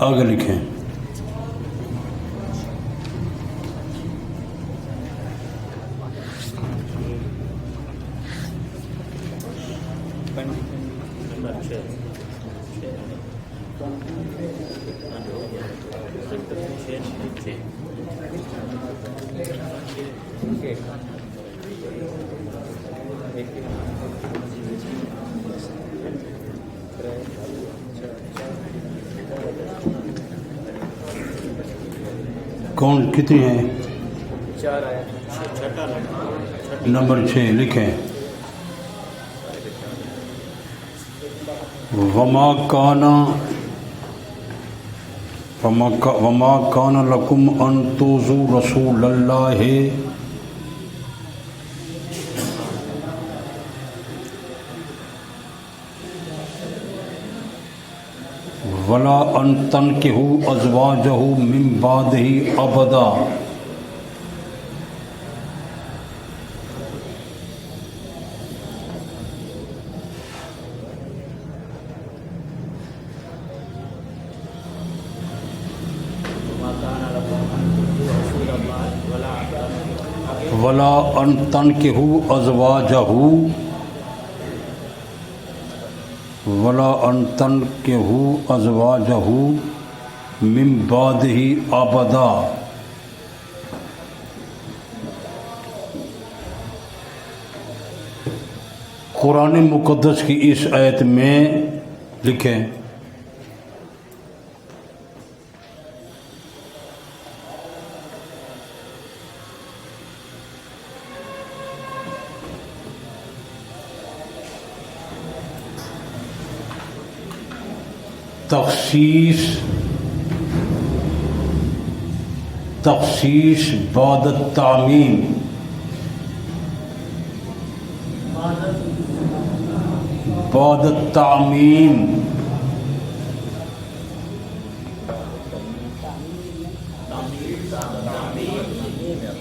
آگے لکھیں کون کتنی ہیں؟ 4 آئے. نمبر 6 لکھیں وما کان لکم ان توزوا رسول اللہ ولا ان تنکحوا ازواجہ من بعدہ ابدا ولا ان تنکحوا ازواجہ ولا ان تنکحوا ازواجہ من بعدہ ابدا. قرآن مقدس کی اس آیت میں لکھیں تخصیص بعد التعمیم بعد التعمیم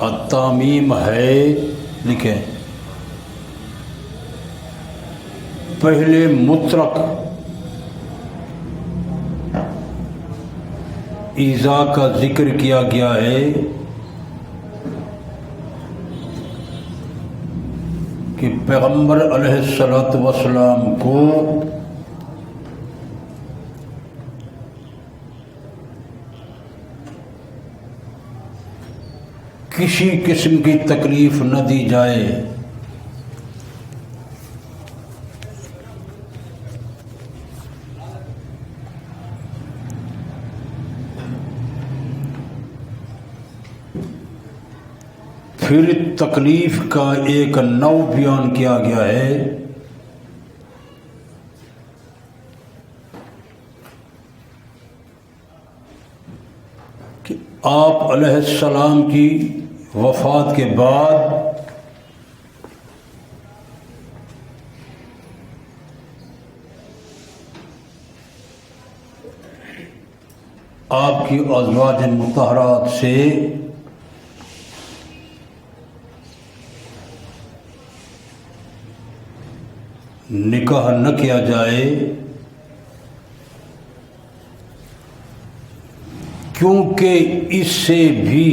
التعمیم ہے لکھیں پہلے مطلق ایذا کا ذکر کیا گیا ہے کہ پیغمبر علیہ الصلوۃ والسلام کو کسی قسم کی تکلیف نہ دی جائے. پھر تکلیف کا ایک نوع بیان کیا گیا ہے کہ آپ علیہ السلام کی وفات کے بعد آپ کی ازواج مطہرات سے نکاح نہ کیا جائے کیونکہ اس سے بھی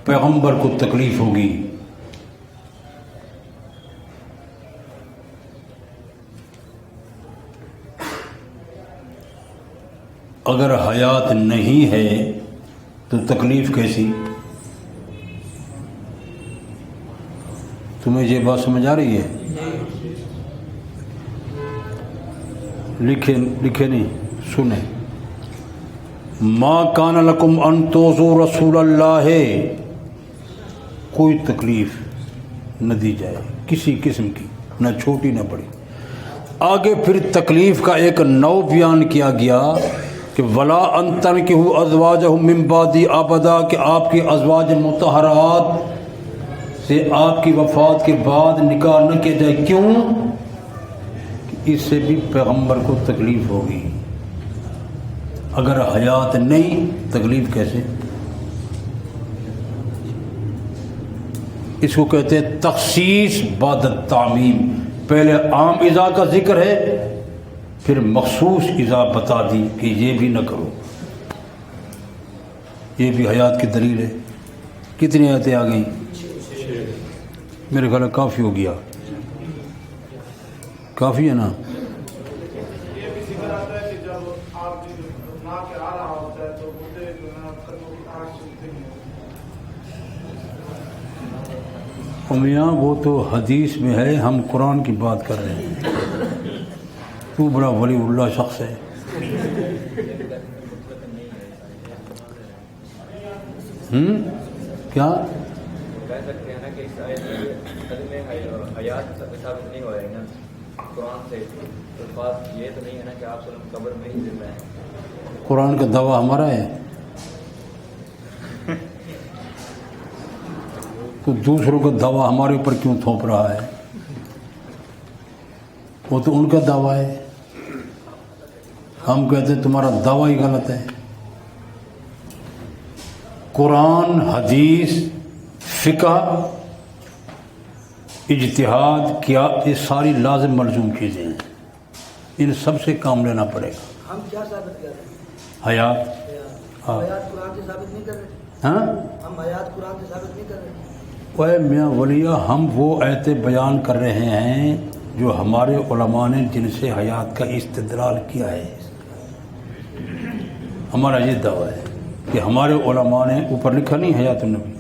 پیغمبر کو تکلیف ہوگی. اگر حیات نہیں ہے تو تکلیف کیسی؟ تمہیں یہ بات سمجھ آ رہی ہے؟ لکھے نہیں سنیں ما کان لکم ان توزوا رسول اللہ کوئی تکلیف نہ دی جائے کسی قسم کی نہ چھوٹی نہ بڑی. آگے پھر تکلیف کا ایک نوع بیان کیا گیا کہ ولا ان تنکحوا ازواجہ من بعد ابدا کہ آپ کی ازواج مطہرات سے آپ کی وفات کے بعد نکاح نہ کیا جائے. کیوں؟ اس سے بھی پیغمبر کو تکلیف ہوگی. اگر حیات نہیں تکلیف کیسے؟ اس کو کہتے ہیں تخصیص بعد التعمیم. پہلے عام ایذا کا ذکر ہے پھر مخصوص اذا بتا دی کہ یہ بھی نہ کرو. یہ بھی حیات کی دلیل ہے. کتنی آیتیں آ گئیں؟ میرے خیال کافی ہو گیا. کافی ہے نا؟ میاں وہ تو حدیث میں ہے، ہم قرآن کی بات کر رہے ہیں. تو بڑا ولی اللہ شخص ہے. کیا کہہ سکتے ہیں نا کہ اس حیات ثابت نہیں ہو رہے نا قرآن سے، تو بات یہ تو نہیں ہے نا کہ آپ صلی قبر میں ہی زندہ ہیں. قرآن کا دعویٰ ہمارا ہے تو دوسروں کا دعویٰ ہمارے اوپر کیوں تھوپ رہا ہے؟ وہ تو ان کا دعویٰ ہے. ہم کہتے ہیں تمہارا دعویٰ ہی غلط ہے. قرآن، حدیث، فقہ، اجتہاد کیا، یہ ساری لازم ملزوم چیزیں ہیں. ان سب سے کام لینا پڑے گا. ہم کیا ثابت کر رہے ہیں؟ حیات. ہاں حیات قرآن سے ثابت نہیں کر رہے. ہاں ہم حیات قرآن سے ثابت نہیں کر رہے. اے میاں ولیہ، ہم وہ آیتیں بیان کر رہے ہیں جو ہمارے علماء نے جن سے حیات کا استدلال کیا ہے. ہمارا یہ دعویٰ ہے کہ ہمارے علماء نے، اوپر لکھا نہیں حیات النبی،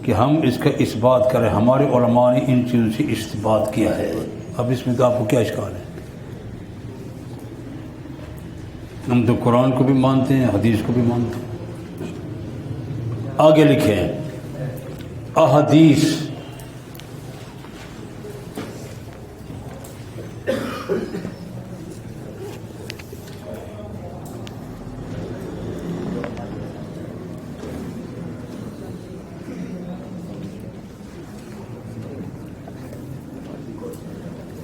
کہ ہم اس کا اس بات کریں. ہمارے علماء نے ان چیزوں سے استنباط کیا ہے. اب اس میں تو آپ کو کیا اشکال ہے؟ ہم تو قرآن کو بھی مانتے ہیں، حدیث کو بھی مانتے ہیں. آگے لکھیں احادیث.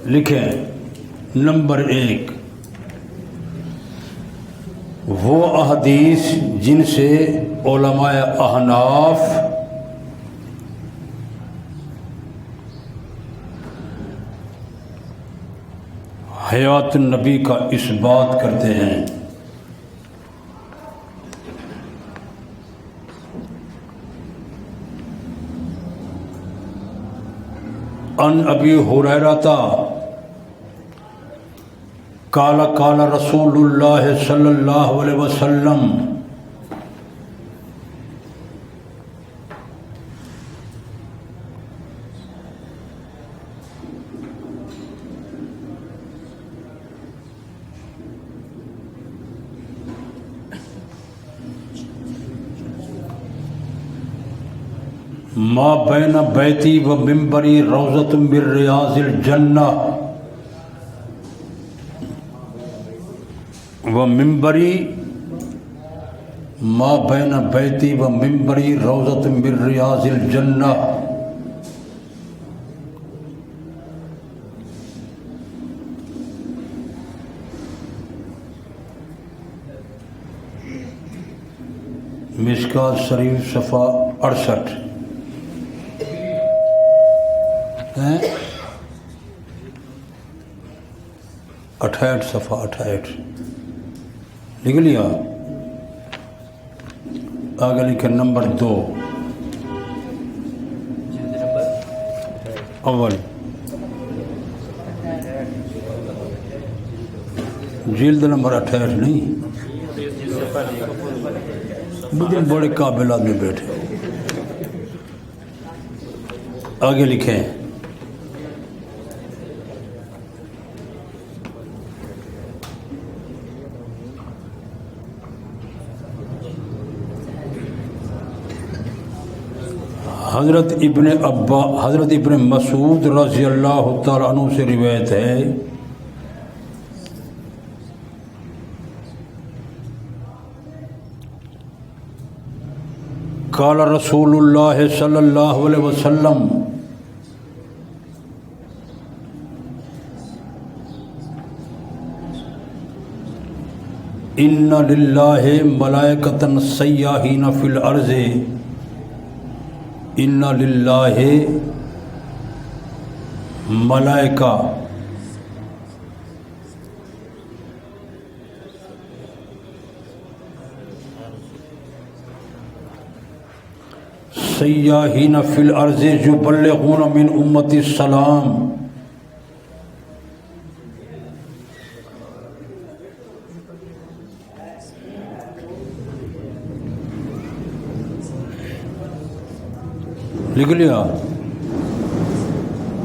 لکھیں نمبر 1، وہ احادیث جن سے علماء احناف حیات النبی کا اس بات کرتے ہیں. ان ابی ہریرہ قال قال رسول اللہ صلی اللہ علیہ وسلم ما بین بیتی و منبری روضۃ من ریاض الجنہ و منبری ما بین بیتی و منبری روضۃ من ریاض الجنہ. مشکات شریف صفحہ 68 68 صفحہ 68 لکھ لیا. آگے لکھے نمبر 2 اول جلد نمبر 68 نہیں. مجھے بڑے قابل آدمی بیٹھے. آگے لکھیں حضرت ابن مسعود رضی اللہ تعالیٰ عنہ سے روایت ہے قال رسول اللہ صلی اللہ علیہ وسلم ان للہ ملائکۃ سیاحین فی الارض ان للہ ملائکہ سیاحین فی الارض یبلغون من امتی السلام. لکھ لیا.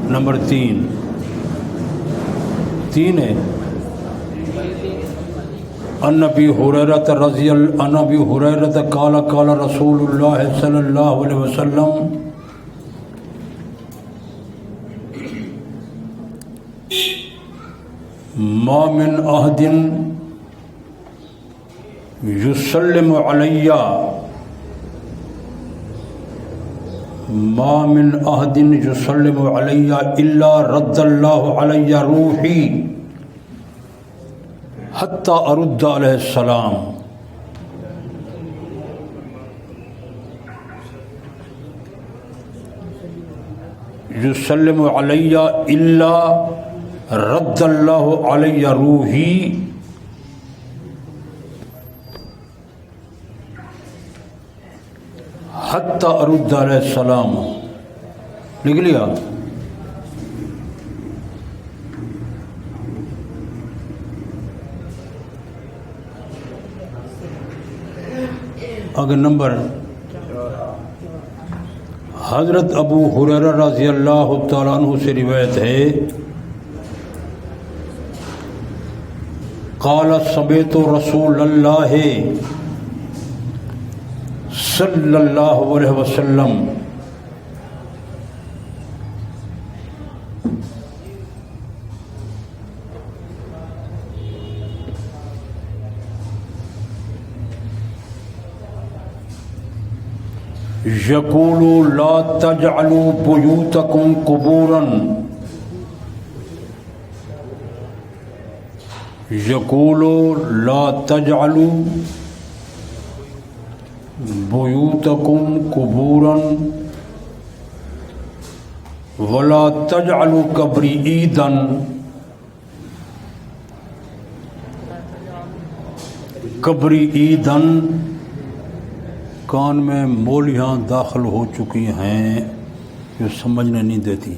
نمبر 3 ہے عن ابی ہریرہ رضی اللہ ابی ہریرہ قال قال رسول اللہ صلی اللہ علیہ وسلم ما من احد یسلم علی ما من احد یسلم علی الا رد اللہ علی روحی حتی ارد علیہ السلام. یسلم علی الا رد اللہ علی روحی حتی ارد علیہ السلام. لکھ لیا. اگر نمبر حضرت ابو ہریرہ رضی اللہ تعالیٰ عنہ سے روایت ہے قال سمعت رسول اللہ صلی اللہ علیہ وسلم یقول لا تجعلوا بیوتکم قبورا یقول لا تجعلوا بیوتکم قبورا ولا تجعلوا قبری عیدا. قبری عیدن کان میں مولیاں داخل ہو چکی ہیں جو سمجھنے نہیں دیتی.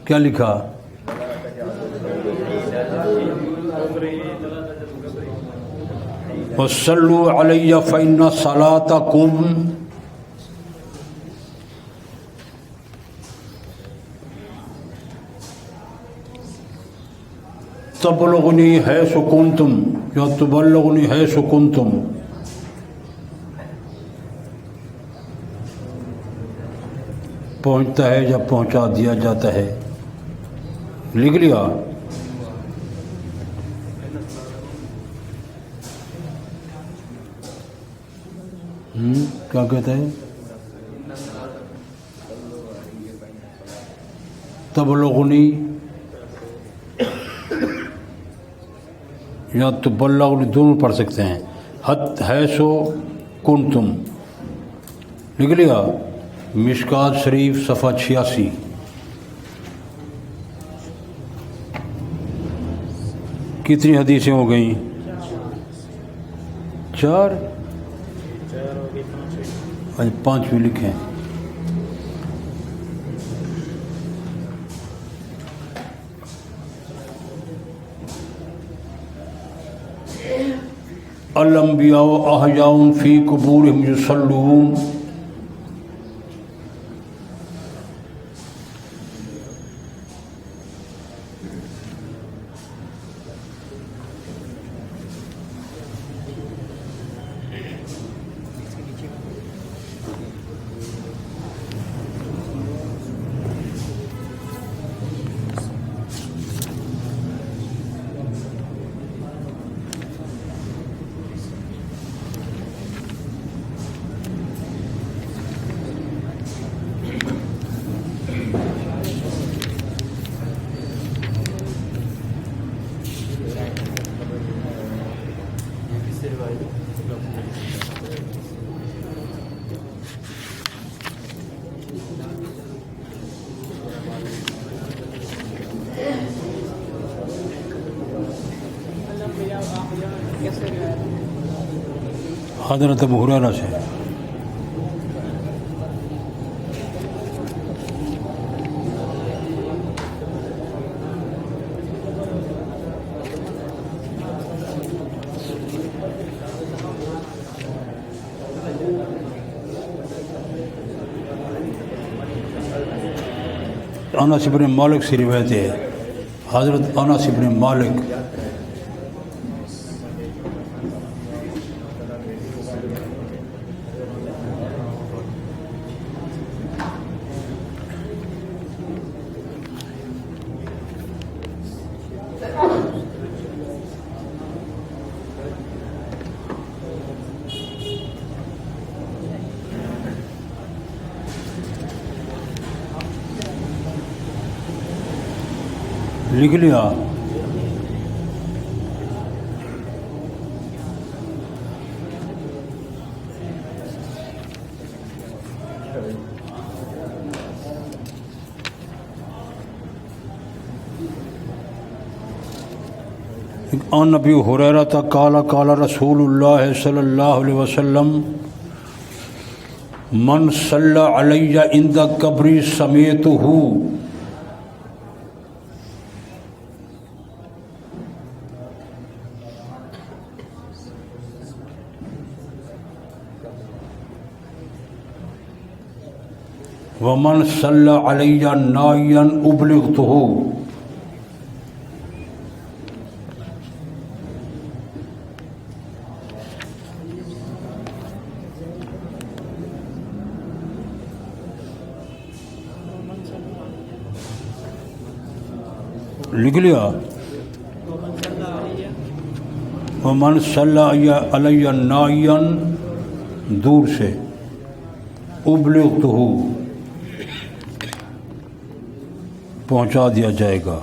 کیا لکھا؟ وَصَلُّوا عَلَيَّ فَإِنَّ صَلَاتَكُمْ تبلغنی حیث کنتم یا تبلغنی حیث کنتم. پہنچتا ہے یا پہنچا دیا جاتا ہے. لکھ لیا. کیا کہتا ہے؟ تبلغنی یا تبلغنی دونوں پڑھ سکتے ہیں. حت حیث کنتم. لکھ لیا. مشکات شریف صفحہ 86. کتنی حدیثیں ہو گئیں؟ 4. 5 لکھیں. الانبیاء احیاء فی قبورہم یصلون. حضرت ابو ہریرہ سے انس بن مالک سے روایت ہے، حضرت انس بن مالک لکھ لیا۔ عن نبی ہریرہ قال قال رسول اللہ صلی اللہ علیہ وسلم من صلی علی عند قبری سمیتہ ومن صلی علی نائیا ابلغتہ۔ لکھ لیا۔ ومن صلی علی نائیا دور سے، ابلغتہ پہنچا دیا جائے گا۔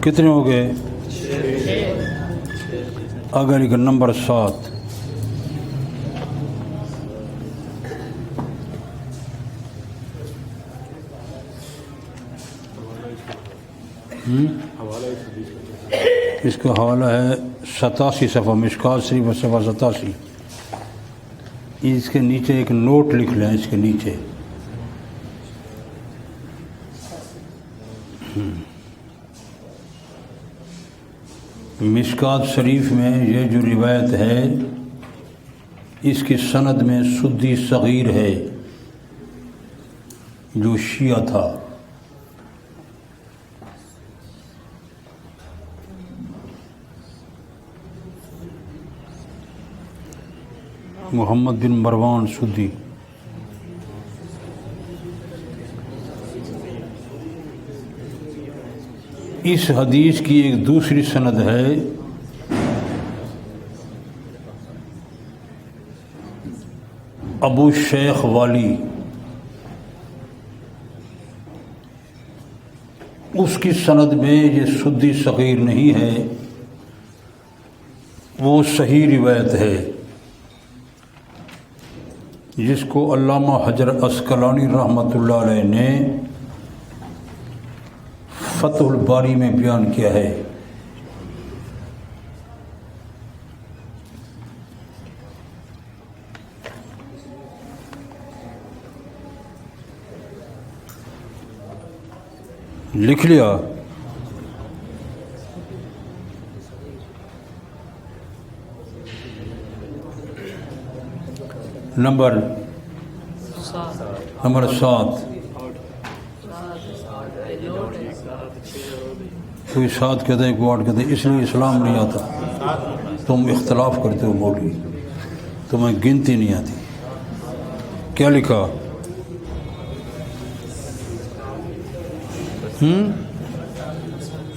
کتنے ہو گئے؟ اگر ایک نمبر 7 اس کا حوالہ ہے 87 صفحہ مشکات شریف صفحہ 87۔ اس کے نیچے ایک نوٹ لکھ لیں، اس کے نیچے مشکات شریف میں یہ جو روایت ہے اس کی سند میں سدی صغیر ہے جو شیعہ تھا۔ محمد بن مروان سدی۔ اس حدیث کی ایک دوسری سند ہے ابو شیخ والی، اس کی سند میں یہ سدی صغیر نہیں ہے، وہ صحیح روایت ہے جس کو علامہ حجر عسقلانی رحمۃ اللہ علیہ نے فتح الباری میں بیان کیا ہے۔ لکھ لیا۔ نمبر 7 کوئی 7 کہتے ہیں کوئی 8 کہتے ہیں، اس لیے اسلام نہیں آتا۔ تم اختلاف کرتے ہو مولوی، تمہیں گنتی نہیں آتی۔ کیا لکھا؟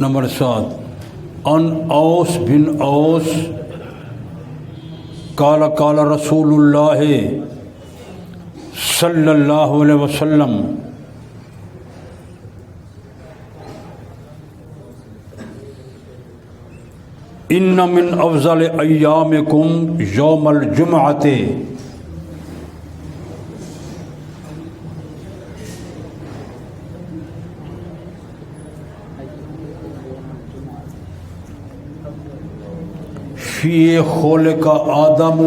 نمبر 7 ان اوس بن اوس قال قال رسول اللہ صلی اللہ علیہ وسلم ان من افضل ایامکم یوم الجمعۃ فی خلق آدم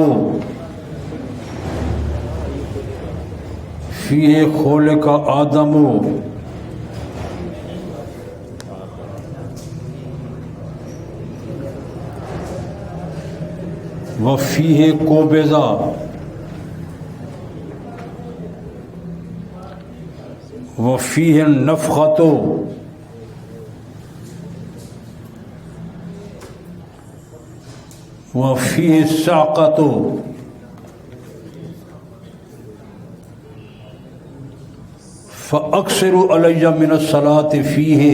فی خلق آدم وفیہ قبضہ وفیہ نفخۃ وفیہ الصعقۃ فاکثروا علی من الصلاۃ فیہ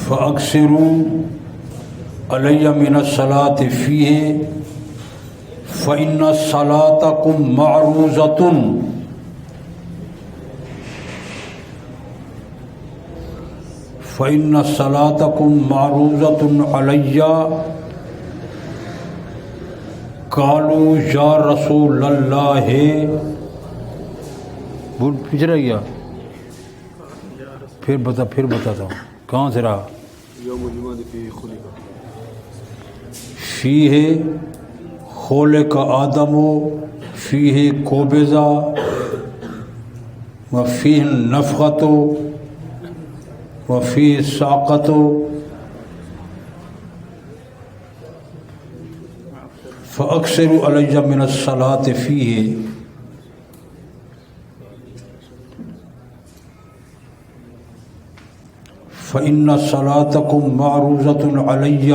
فاکثروا علی من الصلاۃ فیہ فإن صلاتكم معروضة فإن صلاتكم معروضة علي قالوا یا رسول اللہ بول پیچھے رہ گیا پھر بتاتا ہوں کہاں سے رہا یوم الجمعہ فی خلق فیہ خلق آدم فیہ قبضہ وفیہ نفخۃ وفیہ الصعقۃ فاکثروا علی من الصلاۃ فیہ فإن صلاتكم معروضة علی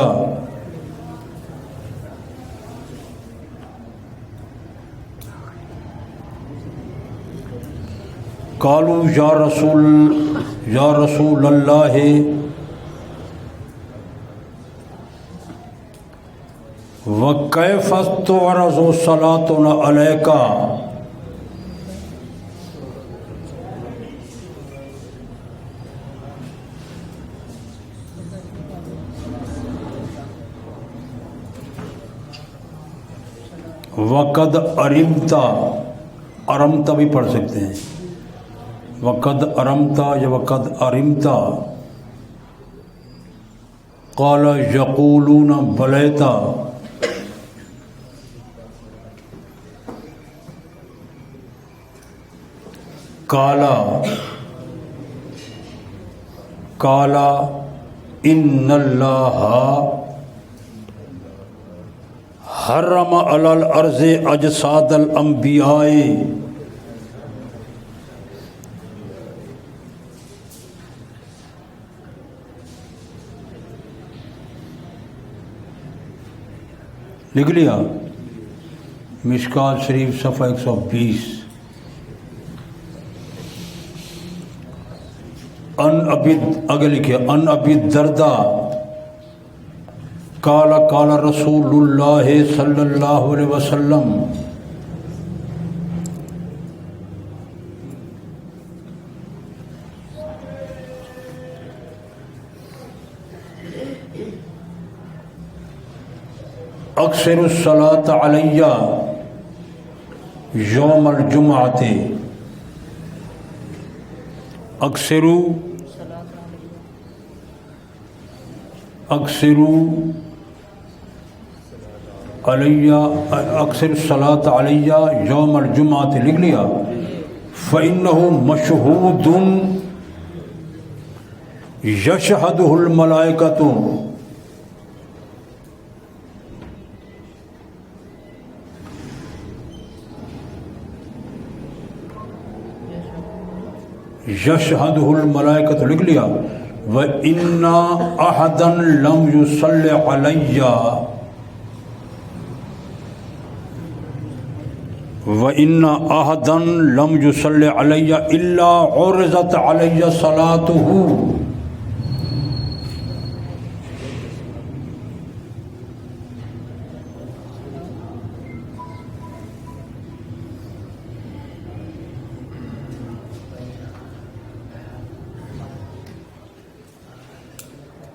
قالوا یا رسول اللہ وکیف تعرض صلاتنا علیک وقد ارمتا بھی پڑھ سکتے ہیں وقد ارمتا یا وقد ارمتا قال یقولون بلیتا قال ان اللہ حرم علی الارض اجساد الانبیاء لکھ لیا مشکات شریف صفحہ 120 آگے لکھے ان ابی الدرداء قال قال رسول اللہ صلی اللہ علیہ وسلم اکثر الصلاۃ علی یوم الجمعۃ اکثر الصلاۃ علی یوم الجمعۃ لکھ لیا فإنه مشہود یشہدہ الملائکۃ یشہدہ الملائکۃ لکھ لیا وَإِنَّ أَحَدًا لَمْ يُصَلِّ عَلَيَّ وَإِنَّ أَحَدًا لَمْ يُصَلِّ عَلَيَّ إِلَّا عُرِضَتْ عَلَيَّ صَلَاتُهُ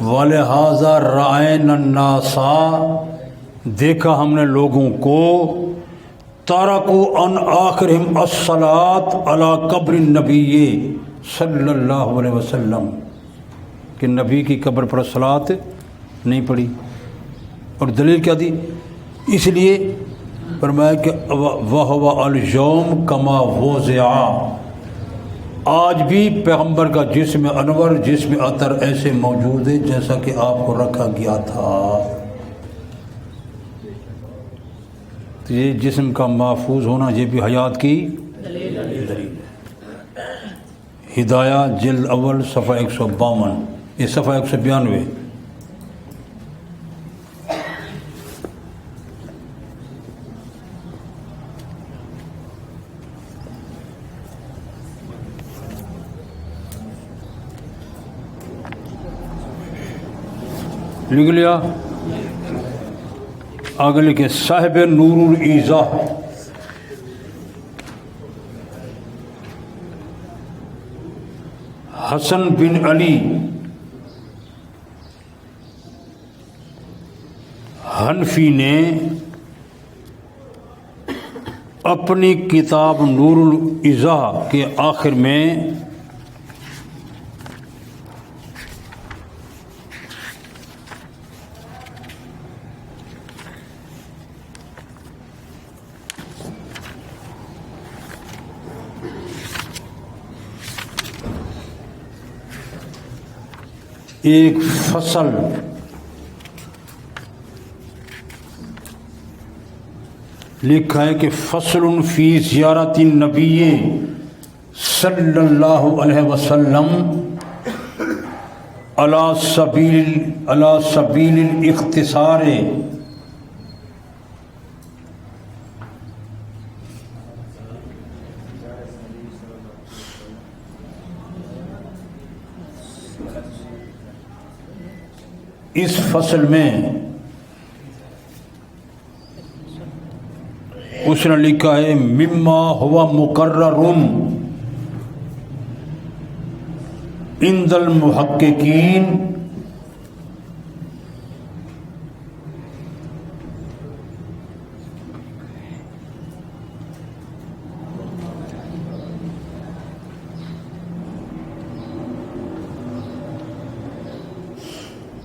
وَلِهَذَا رَأَيْنَا النَّاسَ، دیکھا ہم نے لوگوں کو، تَرَكُوا عَنْ آخِرِهِمْ الصَّلَاةَ عَلَى قَبْرِ النَّبِيِّ صلی اللہ علیہ وسلم، کہ نبی کی قبر پر صلاۃ نہیں پڑھی. اور دلیل کیا دی؟ اس لیے فرمایا کہ وَهُوَ الْيَوْمُ كَمَا وُضِعَ، آج بھی پیغمبر کا جسم انور، جسم عطر ایسے موجود ہے جیسا کہ آپ کو رکھا گیا تھا. تو یہ جسم کا محفوظ ہونا یہ بھی حیات کی دلیل ہے. ہدایہ جلد اول صفحہ 152، یہ صفحہ 192. لکھ لیا؟ آگے لکھے صاحب نور الایضاح، حسن بن علی حنفی نے اپنی کتاب نور الایضاح کے آخر میں ایک فصل لکھا ہے کہ فصل فی زیارت النبی صلی اللہ علیہ وسلم علی سبیل الاختصار، اس فصل میں اس نے لکھا ہے مما ہوا مقرر عند المحققین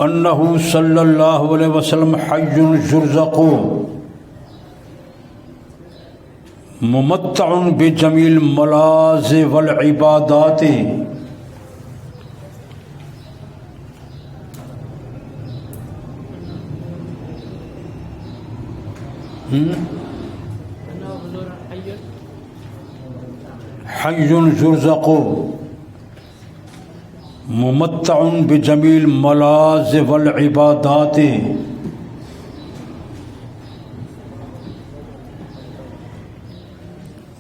انہ صلی اللہ علیہ وسلم حی یرزق ممتع بجمیع الملاذ والعبادات، حی یرزق ممتع بجمیع الملاذ والعبادات،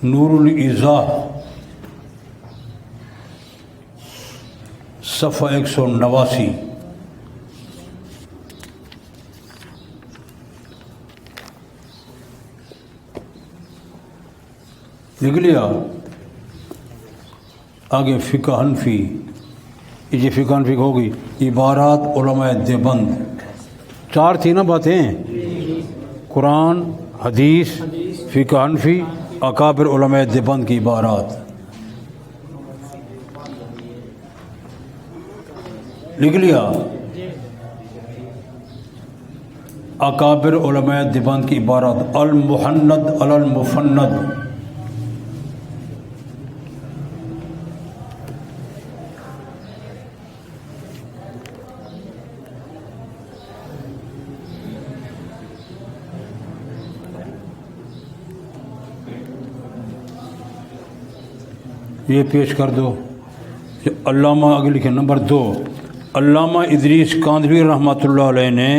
نور الایضاح صفحہ 189. لکھ لیا؟ آگے فقہ حنفی، یہ فقہ حنفی ہو گئی. عبارات علماء دیوبند، 4 تھی نا باتیں، قرآن، حدیث، فقہ حنفی، اکابر علماء دیوبند کی عبارات. لکھ لیا؟ اکابر علماء دیوبند کی عبارات. المحند علی المفند، یہ پیش کر دو. علامہ آگے لکھے نمبر 2، علامہ ادریس کاندھوی رحمۃ اللہ علیہ نے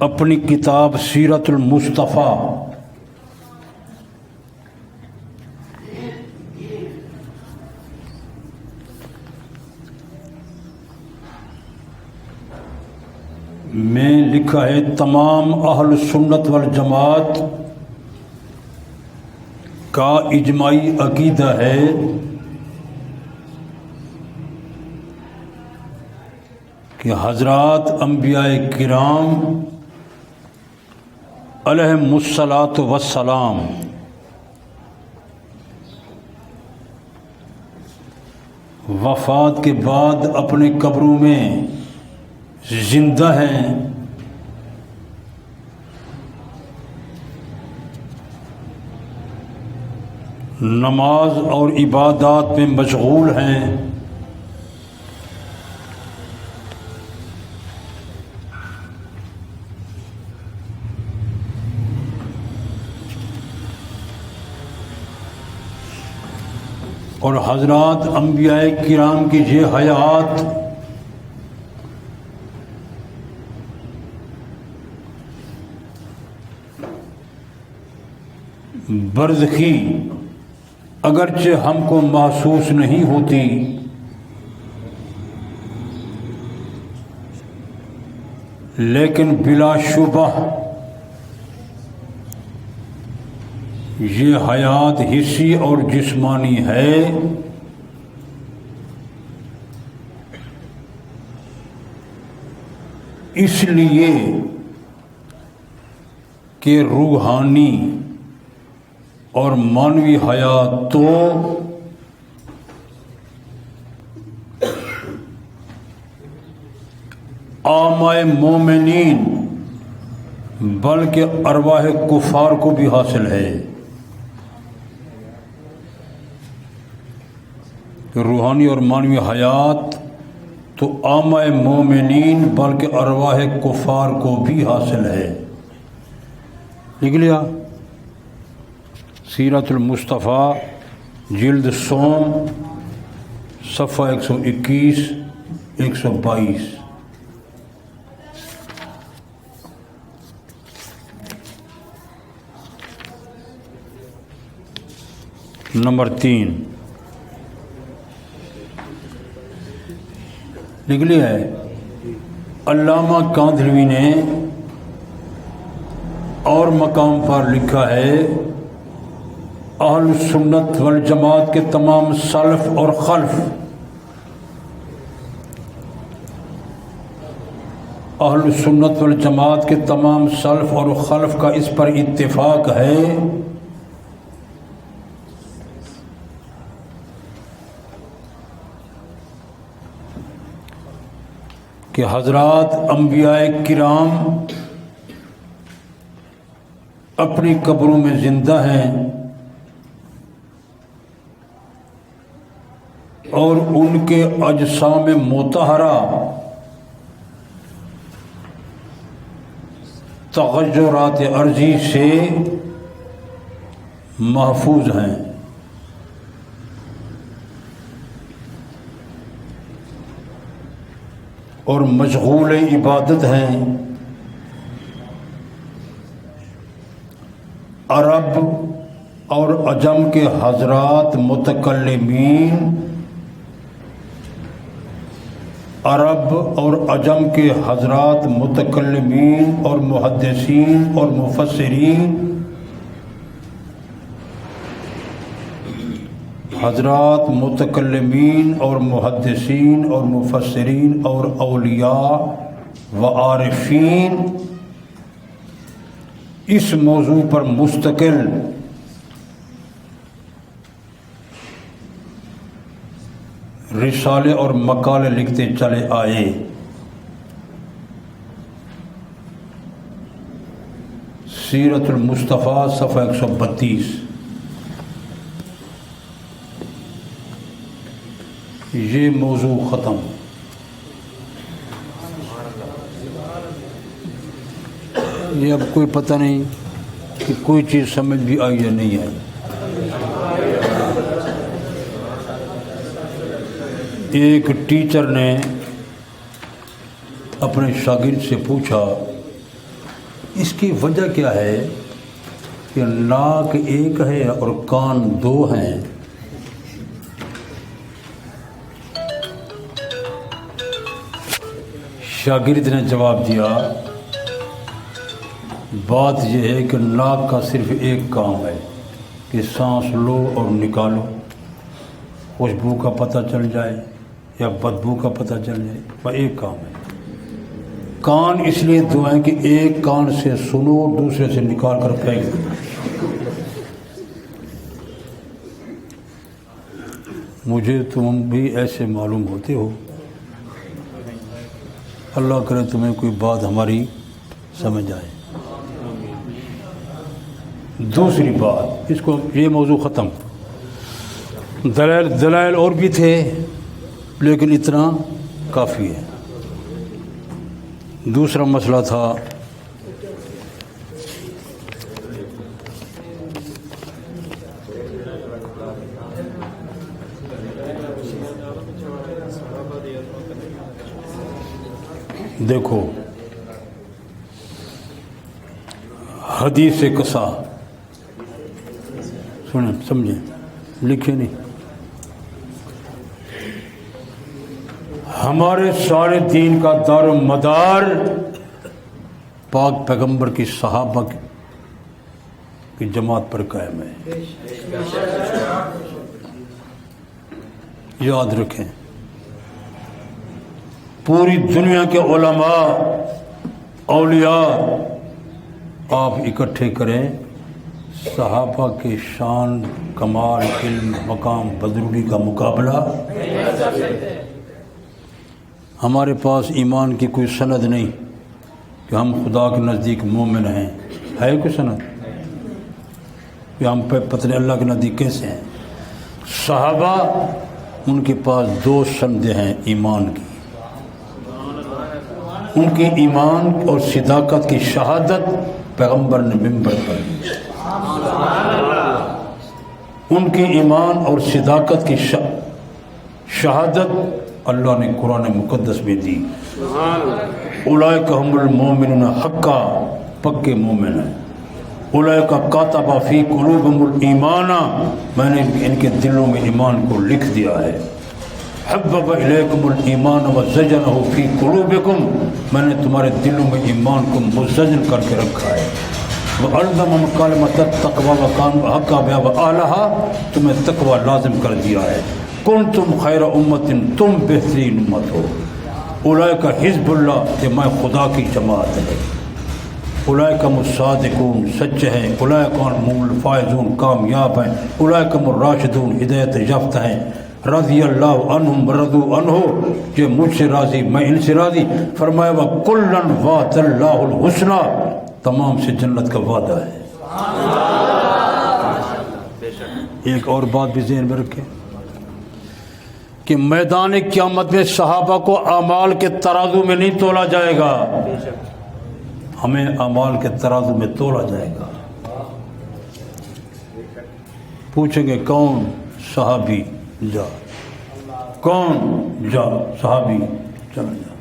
اپنی کتاب سیرت المصطفیٰ میں لکھا ہے تمام اہل سنت والجماعت کا اجماعی عقیدہ ہے کہ حضرات انبیاء کرام علیہم الصلاۃ والسلام وفات کے بعد اپنے قبروں میں زندہ ہیں، نماز اور عبادات میں مشغول ہیں، اور حضرات انبیاء کرام کی یہ حیات برزخی اگرچہ ہم کو محسوس نہیں ہوتی، لیکن بلا شبہ یہ حیات حسی اور جسمانی ہے، اس لیے کہ روحانی اور مانوی حیات تو عامہ مومنین بلکہ ارواح کفار کو بھی حاصل ہے، روحانی اور مانوی حیات تو عامہ مومنین بلکہ ارواح کفار کو بھی حاصل ہے۔ لکھ لیا سیرت المصطفیٰ جلد سوم صفحہ 121 122۔ نمبر 3 لکھ لیا ہے، علامہ کاندھلوی نے اور مقام پر لکھا ہے، اہل سنت والجماعت کے تمام سلف اور خلف، اہل سنت والجماعت کے تمام سلف اور خلف کا اس پر اتفاق ہے کہ حضرات انبیاء کرام اپنی قبروں میں زندہ ہیں اور ان کے اجسام مطہرہ تغیرات عرضی سے محفوظ ہیں، اور مشغول عبادت ہیں۔ عرب اور عجم کے حضرات متکلمین، عرب اور عجم کے حضرات متکلمین اور محدثین اور مفسرین، حضرات متکلمین اور محدثین اور مفسرین اور اولیاء و عارفین اس موضوع پر مستقل رسالے اور مقالے لکھتے چلے آئے۔ سیرت المصطفیٰ صفحہ 132۔ یہ موضوع ختم۔ یہ اب کوئی پتہ نہیں کہ کوئی چیز سمجھ بھی آئی یا نہیں آئی۔ ایک ٹیچر نے اپنے شاگرد سے پوچھا اس کی وجہ کیا ہے کہ ناک ایک ہے اور کان دو ہیں؟ شاگرد نے جواب دیا، بات یہ ہے کہ ناک کا صرف ایک کام ہے کہ کہ سانس لو اور نکالو، خوشبو کا پتہ چل جائے یا بدبو کا پتہ چل جائے، وہ ایک کام ہے۔ کان اس لیے دعائیں کہ ایک کان سے سنو اور دوسرے سے نکال کر پھینک دو۔ مجھے تم بھی ایسے معلوم ہوتے ہو، اللہ کرے تمہیں کوئی بات ہماری سمجھ آئے۔ دوسری بات، اس کو یہ موضوع ختم، دلائل اور بھی تھے لیکن اتنا کافی ہے۔ دوسرا مسئلہ تھا دیکھو حدیث قصا، سنیں سمجھیں، لکھے نہیں، ہمارے سارے دین کا دار و مدار پاک پیغمبر کی صحابہ کی جماعت پر قائم ہے۔ یاد رکھیں، پوری دنیا کے علماء اولیاء آپ اکٹھے کریں، صحابہ کے شان، کمال، علم، مقام، بزرگی کا مقابلہ۔ ہمارے پاس ایمان کی کوئی سند نہیں کہ ہم خدا کے نزدیک مومن ہیں، ہے کوئی سند کہ ہم پہ پتہ نہیں اللہ کے نزدیک کیسے ہیں؟ صحابہ ان کے پاس دو سندیں ہیں ایمان کی، ان کی ایمان اور صداقت کی شہادت پیغمبر نے ممبر پر دی، ان کی ایمان اور صداقت کی شہادت اللہ نے قرآن مقدس میں دی۔ اولئک هم المؤمنون حقا، پکے مومن ہیں۔ اولئک کاتب فی قلوبہم الایمان، میں نے ان کے دلوں میں ایمان کو لکھ دیا ہے۔ حبب الیکم الایمان وزینہ فی قلوبکم، میں نے تمہارے دلوں میں ایمان کو مزین کر کے رکھا ہے۔ وَأَلْزَمَهُمْ كَلِمَةَ التَّقْوَىٰ وَكَانُوا أَحَقَّ بِهَا وَأَهْلَهَا، تمہیں تقوی لازم کر دیا ہے۔ کنتم خیر امت، تم بہترین امت ہو۔ اولئک حزب اللہ، کہ میں خدا کی جماعت ہے۔ اولئک هم الصادقون، سچے ہیں۔ اولئک هم الفائزون، کامیاب ہیں۔ اولئک هم الراشدون، ہدایت یافتہ ہیں۔ رضی اللہ عنہم ورضوا عنہ، یہ مجھ سے راضی میں ان سے راضی۔ فرمایا وَكُلًّا وَعَدَ اللَّهُ الْحُسْنَىٰ، تمام سے جنت کا وعدہ ہے۔ ایک اور بات بھی ذہن میں رکھیں کہ میدان قیامت میں صحابہ کو اعمال کے ترازو میں نہیں تولا جائے گا، ہمیں اعمال کے ترازو میں تولا جائے گا۔ پوچھیں گے کون؟ صحابی، جا۔ کون؟ جا صحابی، چل جا۔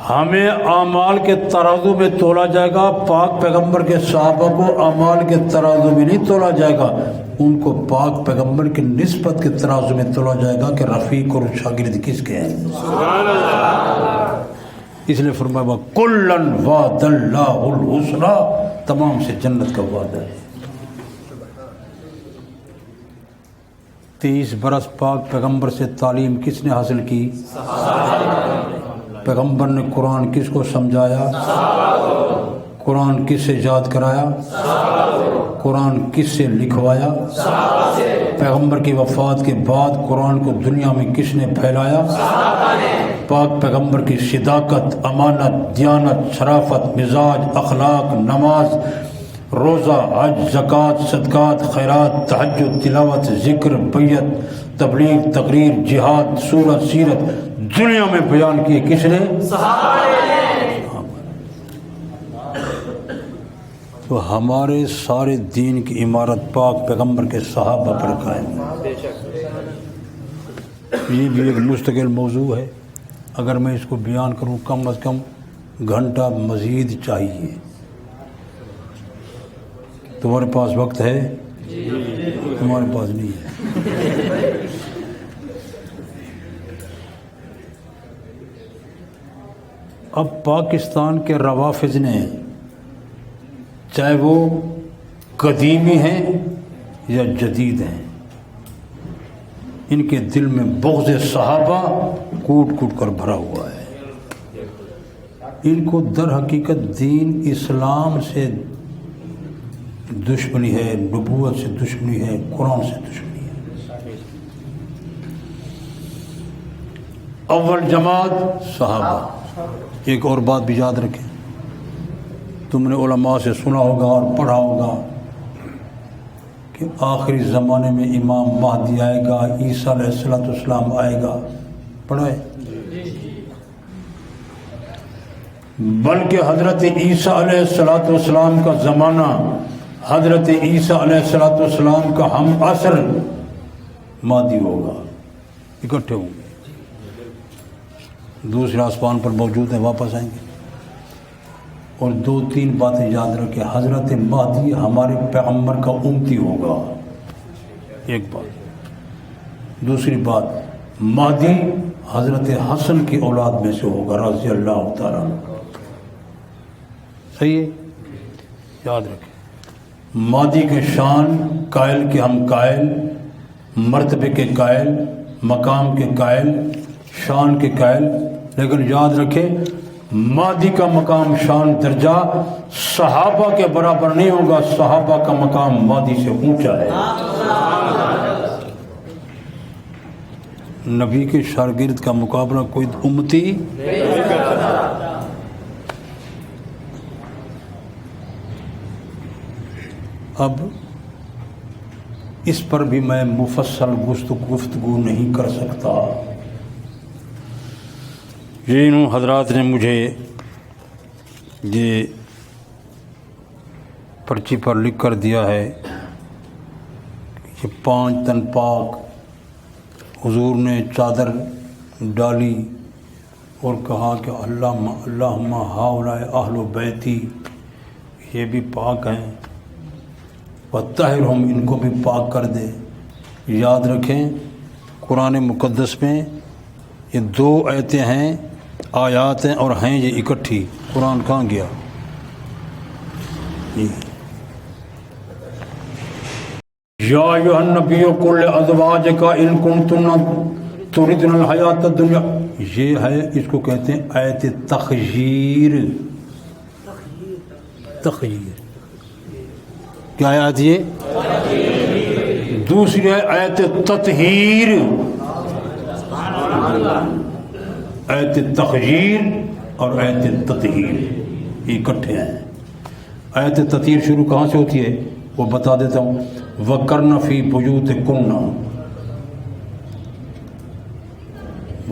ہمیں اعمال کے ترازو میں تولا جائے گا، پاک پیغمبر کے صحابہ کو اعمال کے ترازو میں نہیں تولا جائے گا، ان کو پاک پیغمبر کی نسبت کے ترازو میں تولا جائے گا کہ رفیق اور شاگرد کس کے ہیں۔ اس لیے فرمایا کُلًّا وعد اللہ الحسنیٰ، تمام سے جنت کا وعدہ ہے۔ 23 برس پاک پیغمبر سے تعلیم کس نے حاصل کی؟ پیغمبر نے قرآن کس کو سمجھایا؟ قرآن کس سے یاد کرایا؟ قرآن کس سے لکھوایا؟ پیغمبر کی وفات کے بعد قرآن کو دنیا میں کس نے پھیلایا؟ پاک پیغمبر کی صداقت، امانت، دیانت، شرافت، مزاج، اخلاق، نماز، روزہ، حج، زکوٰۃ، صدقات، خیرات، تہجد، تلاوت، ذکر، بیعت، تبلیغ، تقریر، جہاد، سورت، سیرت دنیا میں بیان کیے کس نے؟ تو ہمارے سارے دین کی عمارت پاک پیغمبر کے صحابہ پر قائم ہے۔ یہ بھی ایک مستقل موضوع ہے، اگر میں اس کو بیان کروں کم از کم گھنٹہ مزید چاہیے۔ تمہارے پاس وقت ہے؟ تمہارے پاس نہیں ہے۔ اب پاکستان کے روافض نے، چاہے وہ قدیمی ہیں یا جدید ہیں، ان کے دل میں بغض صحابہ کوٹ کوٹ کر بھرا ہوا ہے۔ ان کو در حقیقت دین اسلام سے دشمنی ہے، نبوت سے دشمنی ہے، قرآن سے دشمنی ہے۔ اول جماعت صحابہ۔ ایک اور بات بھی یاد رکھیں، تم نے علماء سے سنا ہوگا اور پڑھا ہوگا کہ آخری زمانے میں امام مہدی آئے گا، عیسیٰ علیہ السلام آئے گا، پڑھا ہے؟ بلکہ حضرت عیسیٰ علیہ السلام کا زمانہ حضرت عیسیٰ علیہ السلام کا ہم عصر مہدی ہوگا، اکٹھے ہوں گے، دوسرے آسمان پر موجود ہیں، واپس آئیں گے۔ اور دو تین باتیں یاد رکھیں، حضرت مہدی ہمارے پیغمبر کا امتی ہوگا، ایک بات۔ دوسری بات، مہدی حضرت حسن کی اولاد میں سے ہوگا رضی اللہ تعالیٰ عنہ۔ صحیح ہے، یاد رکھیں۔ مہدی کے شان قائل کے ہم قائل، مرتبے کے قائل، مقام کے قائل، شان کے قائل، لیکن یاد رکھیں مہدی کا مقام شان درجہ صحابہ کے برابر نہیں ہوگا، صحابہ کا مقام مہدی سے اونچا ہے۔ نبی کے شاگرد کا مقابلہ کوئی امتی نہیں کرتا۔ اب اس پر بھی میں مفصل گفتگو نہیں کر سکتا۔ جن حضرات نے مجھے یہ پرچی پر لکھ کر دیا ہے کہ 5 تن پاک حضور نے چادر ڈالی اور کہا کہ اللہم ہؤلاء اہل بیتی، یہ بھی پاک ہیں، وطہرہم، ان کو بھی پاک کر دے۔ یاد رکھیں قرآن مقدس میں یہ 2 آیتیں ہیں، آیات ہیں اور ہیں یہ اکٹھی۔ قرآن کہاں گیا؟ یا ایھا النبی قل لازواجک ان کنتن تردن الحیات الدنیا، یہ ہے، اس کو کہتے ہیں آیت تخییر۔ تخییر کیا آیت یہ؟ دوسری ہے آیت تطہیر۔ آیت تخییر اور آیت تطہیر یہ اکٹھے ہیں۔ آیت تطہیر شروع کہاں سے ہوتی ہے وہ بتا دیتا ہوں۔ وَقَرْنَ فِي بُيُوتِكُنَّ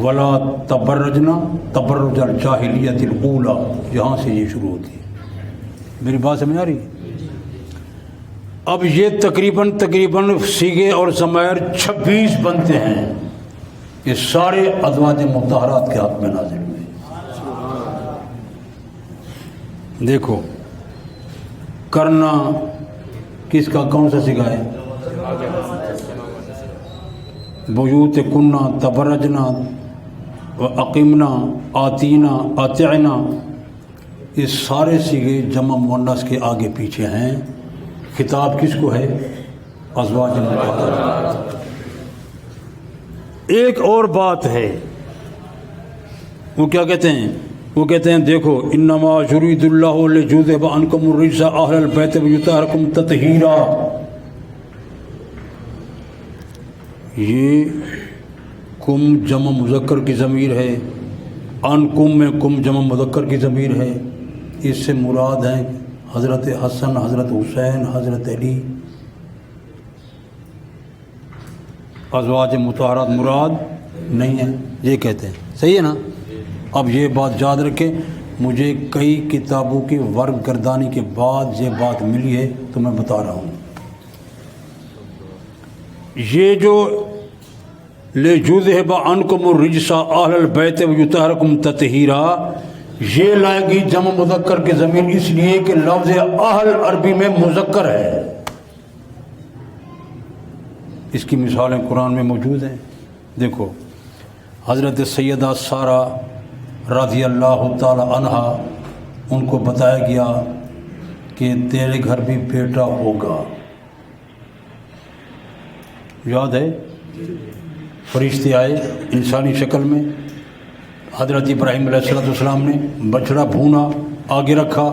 وَلَا تَبَرَّجْنَ تَبَرُّجَ الْجَاهِلِيَّةِ الْأُولَى، یہاں سے یہ شروع ہوتی ہے۔ میری بات سمجھ آ رہی ہے؟ اب یہ تقریباً سیغے اور ضمائر 26 بنتے ہیں، یہ سارے ازواج مطہرات کے حق میں نازل ہوئے۔ دیکھو کرنا کس کا کون سا سیغہ ہے؟ بیوت کننا، تبرجنا، اقیمنا، آتینا، آتعنا، یہ سارے سیغے جمع مؤنث کے آگے پیچھے ہیں۔ خطاب کس کو ہے؟ ازواج مطہرات۔ ایک اور بات ہے، وہ کیا کہتے ہیں؟ وہ کہتے ہیں دیکھو انما یرید اللہ لیذھب عنکم الرجس اہل البیت ویطہرکم تطہیرا، یہ کم جمع مذکر کی ضمیر ہے، عنکم میں کم جمع مذکر کی ضمیر ہے، اس سے مراد ہیں حضرت حسن، حضرت حسین، حضرت علی، ازواج مطہرات مراد نہیں ہے، یہ کہتے ہیں۔ صحیح ہے نا؟ اب یہ بات یاد رکھیں، مجھے کئی کتابوں کی ورق گردانی کے بعد یہ بات ملی ہے تو میں بتا رہا ہوں۔ یہ جو لیذھب عنکم الرجس اہل البیت ویطہرکم تطہیرا، یہ لائے گی جمع مذکر کی ضمیر اس لیے کہ لفظ اہل عربی میں مذکر ہے۔ اس کی مثالیں قرآن میں موجود ہیں۔ دیکھو حضرت سیدہ سارہ رضی اللہ تعالی عنہا، ان کو بتایا گیا کہ تیرے گھر بھی بیٹا ہوگا. یاد ہے فرشتے آئے انسانی شکل میں, حضرت ابراہیم علیہ السلام نے بچڑا بھونا آگے رکھا,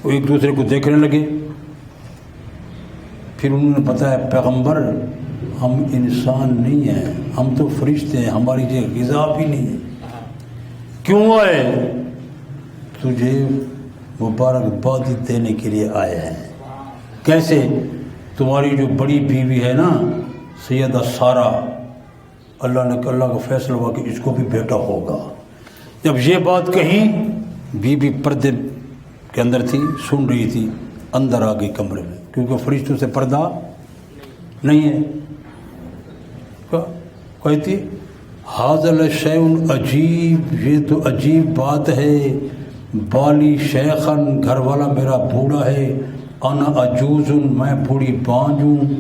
وہ ایک دوسرے کو دیکھنے لگے. پھر انہوں نے بتایا پیغمبر ہم انسان نہیں ہیں, ہم تو فرشتے ہیں, ہماری یہ غذا بھی نہیں ہے. کیوں آئے؟ تجھے مبارکبادی دینے کے لیے آئے ہیں. کیسے؟ تمہاری جو بڑی بیوی ہے نا سیدہ سارہ, اللہ کا فیصلہ ہوا کہ اس کو بھی بیٹا ہوگا. جب یہ بات کہی بی بی پردے کے اندر تھی, سن رہی تھی, اندر آ گئی کمرے میں, کیونکہ فرشتوں سے پردہ نہیں ہے. کہتی حاضل شیء عجیب, یہ تو عجیب بات ہے. بالی شیخن, گھر والا میرا بوڑھا ہے. انا عجوز, میں بوڑھی بانجھ ہوں,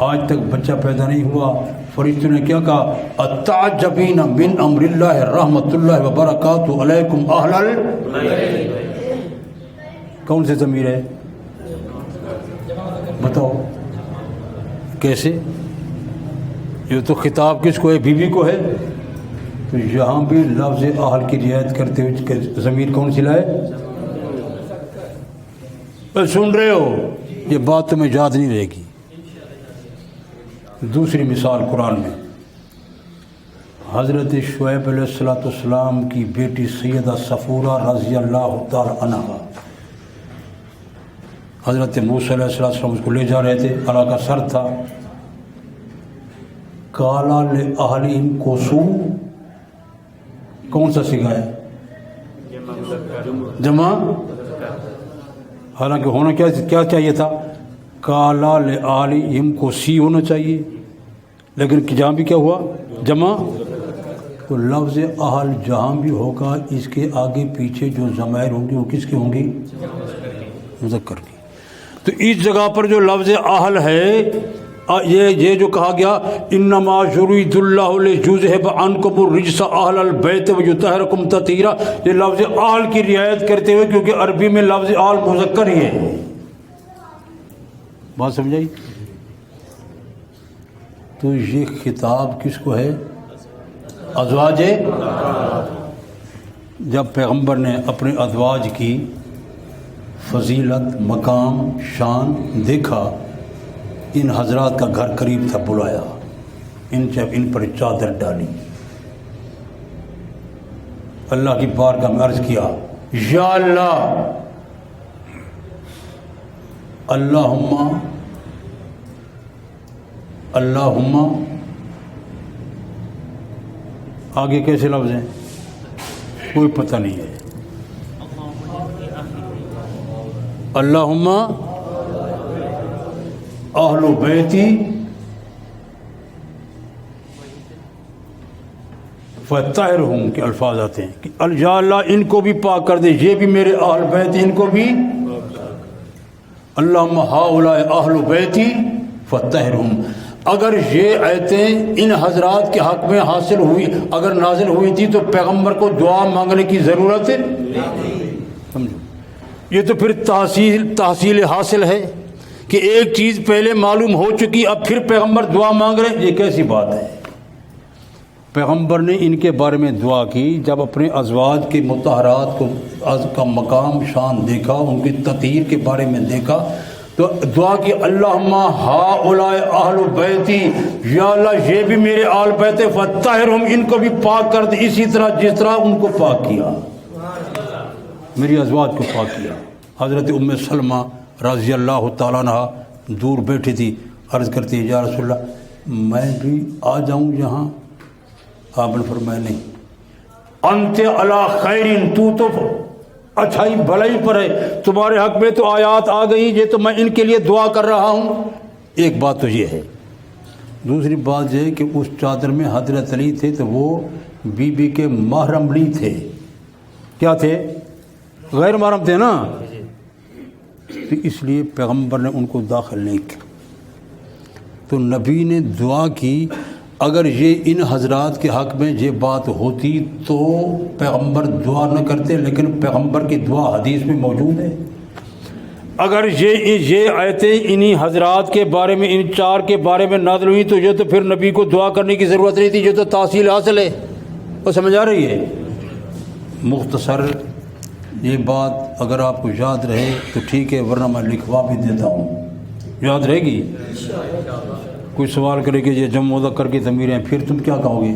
آج تک بچہ پیدا نہیں ہوا. فرشتوں نے کیا کہا؟ اتعجبین من امر اللہ رحمت اللہ وبرکاتہ علیکم اہل کون سے ضمیر ہے بتاؤ کیسے؟ یہ تو خطاب کس کو ہے؟ بیوی کو ہے. تو یہاں بھی لفظ اہل کی رعایت کرتے ہوئے ضمیر کون سی لائے؟ سن رہے ہو, یہ بات تمہیں یاد نہیں رہے گی. دوسری مثال قرآن میں حضرت شعیب علیہ السلام کی بیٹی سیدہ صفورہ رضی اللہ تعالی عنہا, حضرت موسیٰ علیہ السلام اس کو لے جا رہے تھے, اللہ کا سر تھا. کالا لأہلہم کوسو, کون سا سگا ہے؟ جمع, حالانکہ ہونا کیا چاہیے تھا؟ کالا لأہلہم کو سی ہونا چاہیے, لیکن جہاں بھی کیا ہوا؟ جمع. تو لفظ اہل جہاں بھی ہوگا اس کے آگے پیچھے جو ضمائر ہوں گی وہ کس کی ہوں گی؟ مذکر کی. تو اس جگہ پر جو لفظ اہل ہے, یہ جو کہا گیا انما یرید اللہ لیذہب عنکم الرجس اہل البیت ویطہرکم تطہیرا, یہ لفظ اہل کی رعایت کرتے ہوئے, کیونکہ عربی میں لفظ اہل مذکر ہی ہے. بات سمجھائی؟ تو یہ خطاب کس کو ہے؟ ازواج. جب پیغمبر نے اپنے ازواج کی فضیلت, مقام, شان دیکھا, ان حضرات کا گھر قریب تھا, بلایا, ان پر چادر ڈالی, اللہ کی بارگاہ میں عرض کیا یا اللہ, اللہم آگے کیسے لفظ ہیں کوئی پتہ نہیں ہے. اللہم اہل بیتی فطہرہم کے الفاظ آتے ہیں کہ یا اللہ ان کو بھی پاک کر دے, یہ بھی میرے اہل بیت, ان کو بھی. اللہم ہؤلاء اہل بیتی فطہرہم. اگر یہ آیتیں ان حضرات کے حق میں حاصل ہوئی, اگر نازل ہوئی تھی, تو پیغمبر کو دعا مانگنے کی ضرورت ہے. سمجھو, یہ تو پھر تحصیل حاصل ہے کہ ایک چیز پہلے معلوم ہو چکی, اب پھر پیغمبر دعا مانگ رہے, یہ کیسی بات ہے؟ پیغمبر نے ان کے بارے میں دعا کی, جب اپنے ازواج کے مطہرات کا مقام شان دیکھا, ان کی تطہیر کے بارے میں دیکھا, تو دعا کی اللہم ہؤلاء اہل بیتی, یا اللہ یہ بھی میرے آل بیت ہیں, فطہرہم ان کو بھی پاک کر دے, اسی طرح جس طرح ان کو پاک کیا, میری ازواج کو پاک کیا. حضرت ام سلمہ رضی اللہ تعالیٰ عنہ دور بیٹھی تھی, عرض کرتی ہے یا رسول اللہ میں بھی آ جاؤں یہاں؟ آپ نے فرمایا نہیں, انت علی خیرن, تو اچھائی بھلائی پر ہے, تمہارے حق میں تو آیات آ گئی, یہ تو میں ان کے لیے دعا کر رہا ہوں. ایک بات تو یہ ہے. دوسری بات یہ کہ اس چادر میں حضرت علی تھے, تو وہ بی بی کے محرم نہیں تھے. کیا تھے؟ غیر محرم تھے نا, تو اس لیے پیغمبر نے ان کو داخل نہیں کیا. تو نبی نے دعا کی, اگر یہ ان حضرات کے حق میں یہ بات ہوتی تو پیغمبر دعا نہ کرتے, لیکن پیغمبر کی دعا حدیث میں موجود ہے. اگر یہ آیتیں انہی حضرات کے بارے میں، ان چار کے بارے میں نازل ہوئی تو یہ تو پھر نبی کو دعا کرنے کی ضرورت نہیں تھی، یہ تو تحصیل حاصل ہے. وہ سمجھ آ رہی ہے؟ مختصر یہ بات اگر آپ کو یاد رہے تو ٹھیک ہے، ورنہ میں لکھوا بھی دیتا ہوں. یاد رہے گی؟ کوئی سوال کرے کہ یہ جمع مذکر کی ضمیریں ہیں، پھر تم کیا کہو گے؟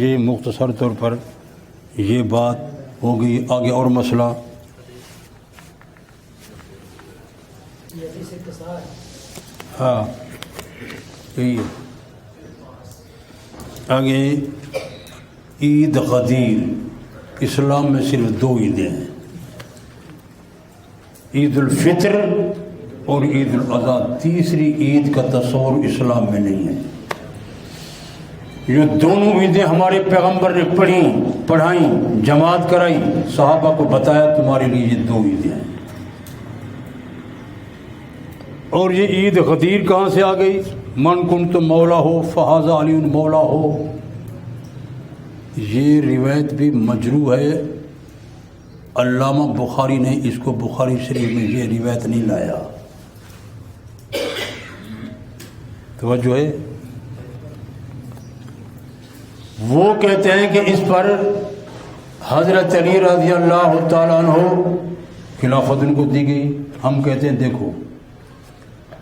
یہ مختصر طور پر یہ بات ہو گئی. آگے اور مسئلہ ہاں یہی ہے. آگے عید غدیر، اسلام میں صرف دو عیدیں ہیں، عید الفطر اور عید الاضحیٰ. تیسری عید کا تصور اسلام میں نہیں ہے. یہ دونوں عیدیں ہمارے پیغمبر نے پڑھائیں، جماعت کرائی، صحابہ کو بتایا تمہارے لیے یہ دو عیدیں ہیں. اور یہ عید غدیر کہاں سے آ گئی؟ من کنت مولا ہو فہذا علی مولا ہو. یہ روایت بھی مجروح ہے. علامہ بخاری نے اس کو بخاری شریف میں یہ روایت نہیں لایا. توجہ ہے؟ وہ کہتے ہیں کہ اس پر حضرت علی رضی اللہ تعالیٰ عنہ خلافت ان کو دی گئی. ہم کہتے ہیں دیکھو،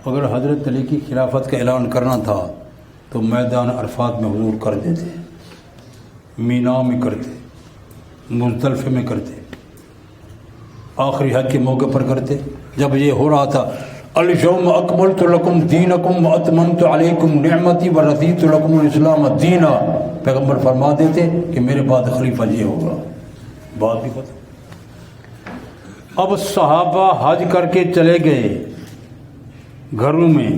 اگر حضرت علی کی خلافت کا اعلان کرنا تھا تو میدان عرفات میں حضور کر دیتے، مینا میں کرتے، مزدلفہ میں کرتے، آخری حج کے موقع پر کرتے. جب یہ ہو رہا تھا الیوم اکملت لکم دینکم واتممت علیکم نعمتی ورضیت لکم الاسلام دینا، پیغمبر فرما دیتے کہ میرے بعد خلیفہ یہ ہوگا. بات بھی پتہ. اب صحابہ حج کر کے چلے گئے گھروں میں.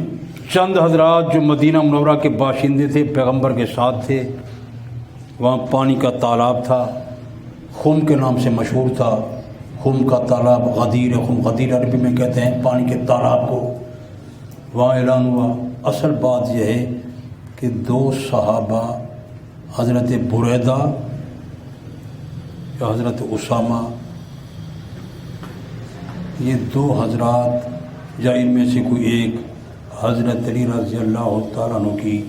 چند حضرات جو مدینہ منورہ کے باشندے تھے پیغمبر کے ساتھ تھے. وہاں پانی کا تالاب تھا، خم کے نام سے مشہور تھا. خم کا تالاب غدیر، خم غدیر عربی میں کہتے ہیں پانی کے تالاب کو. وہاں اعلان ہوا. اصل بات یہ ہے کہ دو صحابہ حضرت بریدہ یا حضرت اسامہ، یہ دو حضرات یا ان میں سے کوئی ایک حضرت علی رضی اللہ تعالیٰ عنہ کی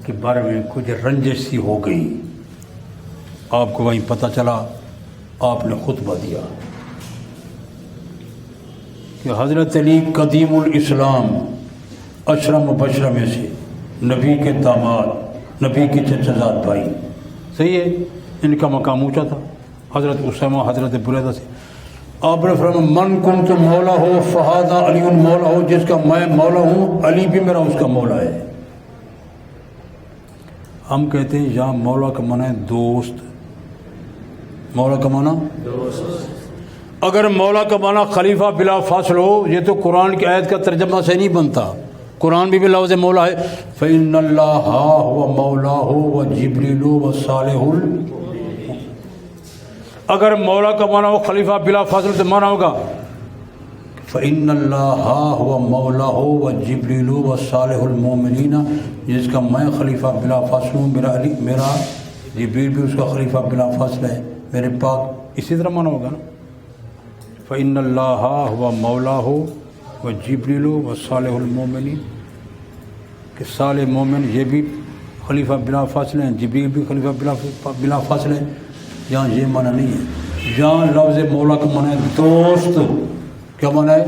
کے بارے میں کچھ رنجش سی ہو گئی. آپ کو وہیں پتہ چلا، آپ نے خطبہ دیا کہ حضرت علی قدیم الاسلام، اشرم مبشرہ میں سے، نبی کے داماد، نبی کے چچا زاد بھائی. صحیح ہے، ان کا مقام اونچا تھا. حضرت اسامہ حضرت بریدہ سے آپ نے فرمایا من کنت مولا ہو فہذا علی مولا ہو، جس کا میں مولا ہوں علی بھی میرا اس کا مولا ہے. ہم کہتے ہیں یہاں مولا کا معنی ہے دوست. مولا کا معنی دوست. اگر مولا کا معنی خلیفہ بلا فاصل ہو، یہ تو قرآن کی آیت کا ترجمہ سے نہیں بنتا. قرآن بھی لفظ مولا ہے فإن اللہ هو مولاه وجبریل وصالح. اگر مولا کا معنی ہو خلیفہ بلا فاصل تو معنی ہوگا فإن اللہ هو مولاه وجبریل وصالح المؤمنین، جس کا میں خلیفہ بلا فاصل ہوں، میرا جبریل بھی اس کا خلیفہ بلا فاصل ہے، میرے پاک. اسی طرح معنی ہوگا نا فإن اللہ هو مولاه وجبریل وصالح المؤمنین، کہ صالح مومن یہ بھی خلیفہ بلا فاصل ہیں، جبریل بھی خلیفہ بلا فاصل ہے. یہاں یہ معنی نہیں ہے. یہاں لفظ مولا کا معنی ہے دوست. کیا معنی ہے؟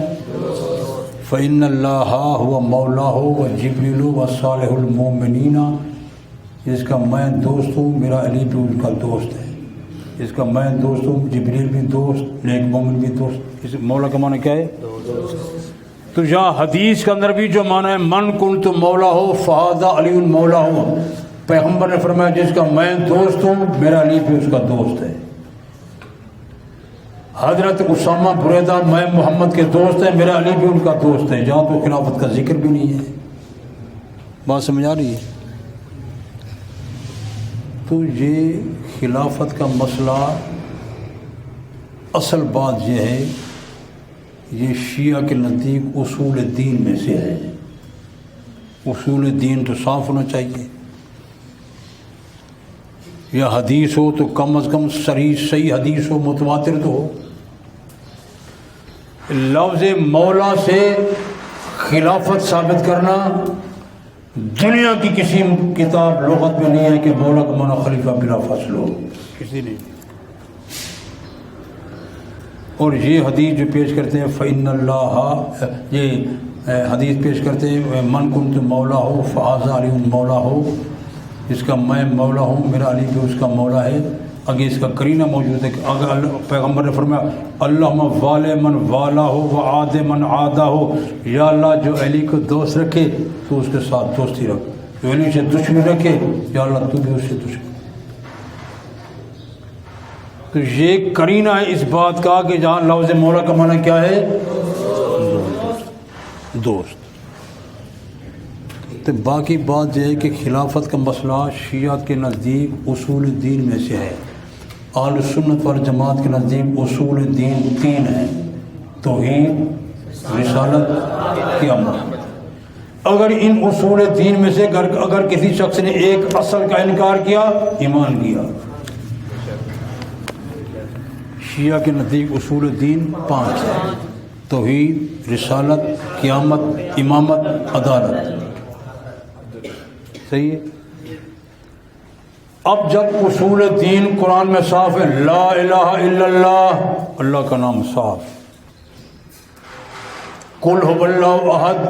فإن اللہ هو مولاه وجبریل وصالح المؤمنین، جس کا میں دوست ہوں، میرا علی بھی ان کا دوست ہے. جس کا میں دوست ہوں، جبریل بھی دوست، نیک مومن بھی دوست. اس مولا کا معنی کیا ہے؟ تو یہاں حدیث کے اندر بھی جو معنی ہے من کنت مولا ہو فہذا علی مولا ہو، پیغمبر نے فرمایا جس کا میں دوست ہوں، میرا علی بھی اس کا دوست ہے. حضرت اسامہ بریدہ میں محمد کے دوست ہیں، میرا علی بھی ان کا دوست ہے. جہاں تو خلافت کا ذکر بھی نہیں ہے. بات سمجھ آ رہی ہے؟ تو یہ خلافت کا مسئلہ، اصل بات یہ ہے، یہ شیعہ کے نزدیک اصول دین میں سے ہے. اصول دین تو صاف ہونا چاہیے. یا حدیث ہو تو کم از کم صحیح حدیث ہو، متواتر تو ہو۔ لفظ مولا سے خلافت ثابت کرنا دنیا کی کسی کتاب لغت میں نہیں ہے کہ مولا کا معنی خلیفہ بلا فصل ہو، کسی نے۔ اور یہ حدیث جو پیش کرتے ہیں فإن اللہ، یہ حدیث پیش کرتے ہیں من کنت مولا ہو فہذا علی مولا ہو، اس کا میں مولا ہوں، میرا علی بھی اس کا مولا ہے۔ آگے اس کا قرینہ موجود ہے کہ اگر پیغمبر نے فرمایا اللہم وال من والا ہو و عاد من عادا ہو، یا اللہ جو علی کو دوست رکھے تو اس کے ساتھ دوستی رکھ، جو علی سے دشمنی رکھے یا اللہ تو بھی اس سے دشمنی۔ تو یہ قرینہ ہے اس بات کا کہ جہاں لفظ مولا کا معنی کیا ہے؟ دوست۔ تو باقی بات یہ ہے کہ خلافت کا مسئلہ شیعہ کے نزدیک اصول دین میں سے ہے، اہل سنت والجماعت کے نزدیک اصول دین تین ہیں: توحید، رسالت، قیامت۔ اگر ان اصول دین میں سے اگر کسی شخص نے ایک اصل کا انکار کیا، ایمان کیا۔ شیعہ کے نزدیک اصول دین 5 ہیں: توحید، رسالت، قیامت، امامت، عدالت۔ صحیح ہے؟ اب جب اصول دین قرآن میں صاف ہے، لا الہ الا اللہ، اللہ کا نام صاف، قل هو اللہ احد،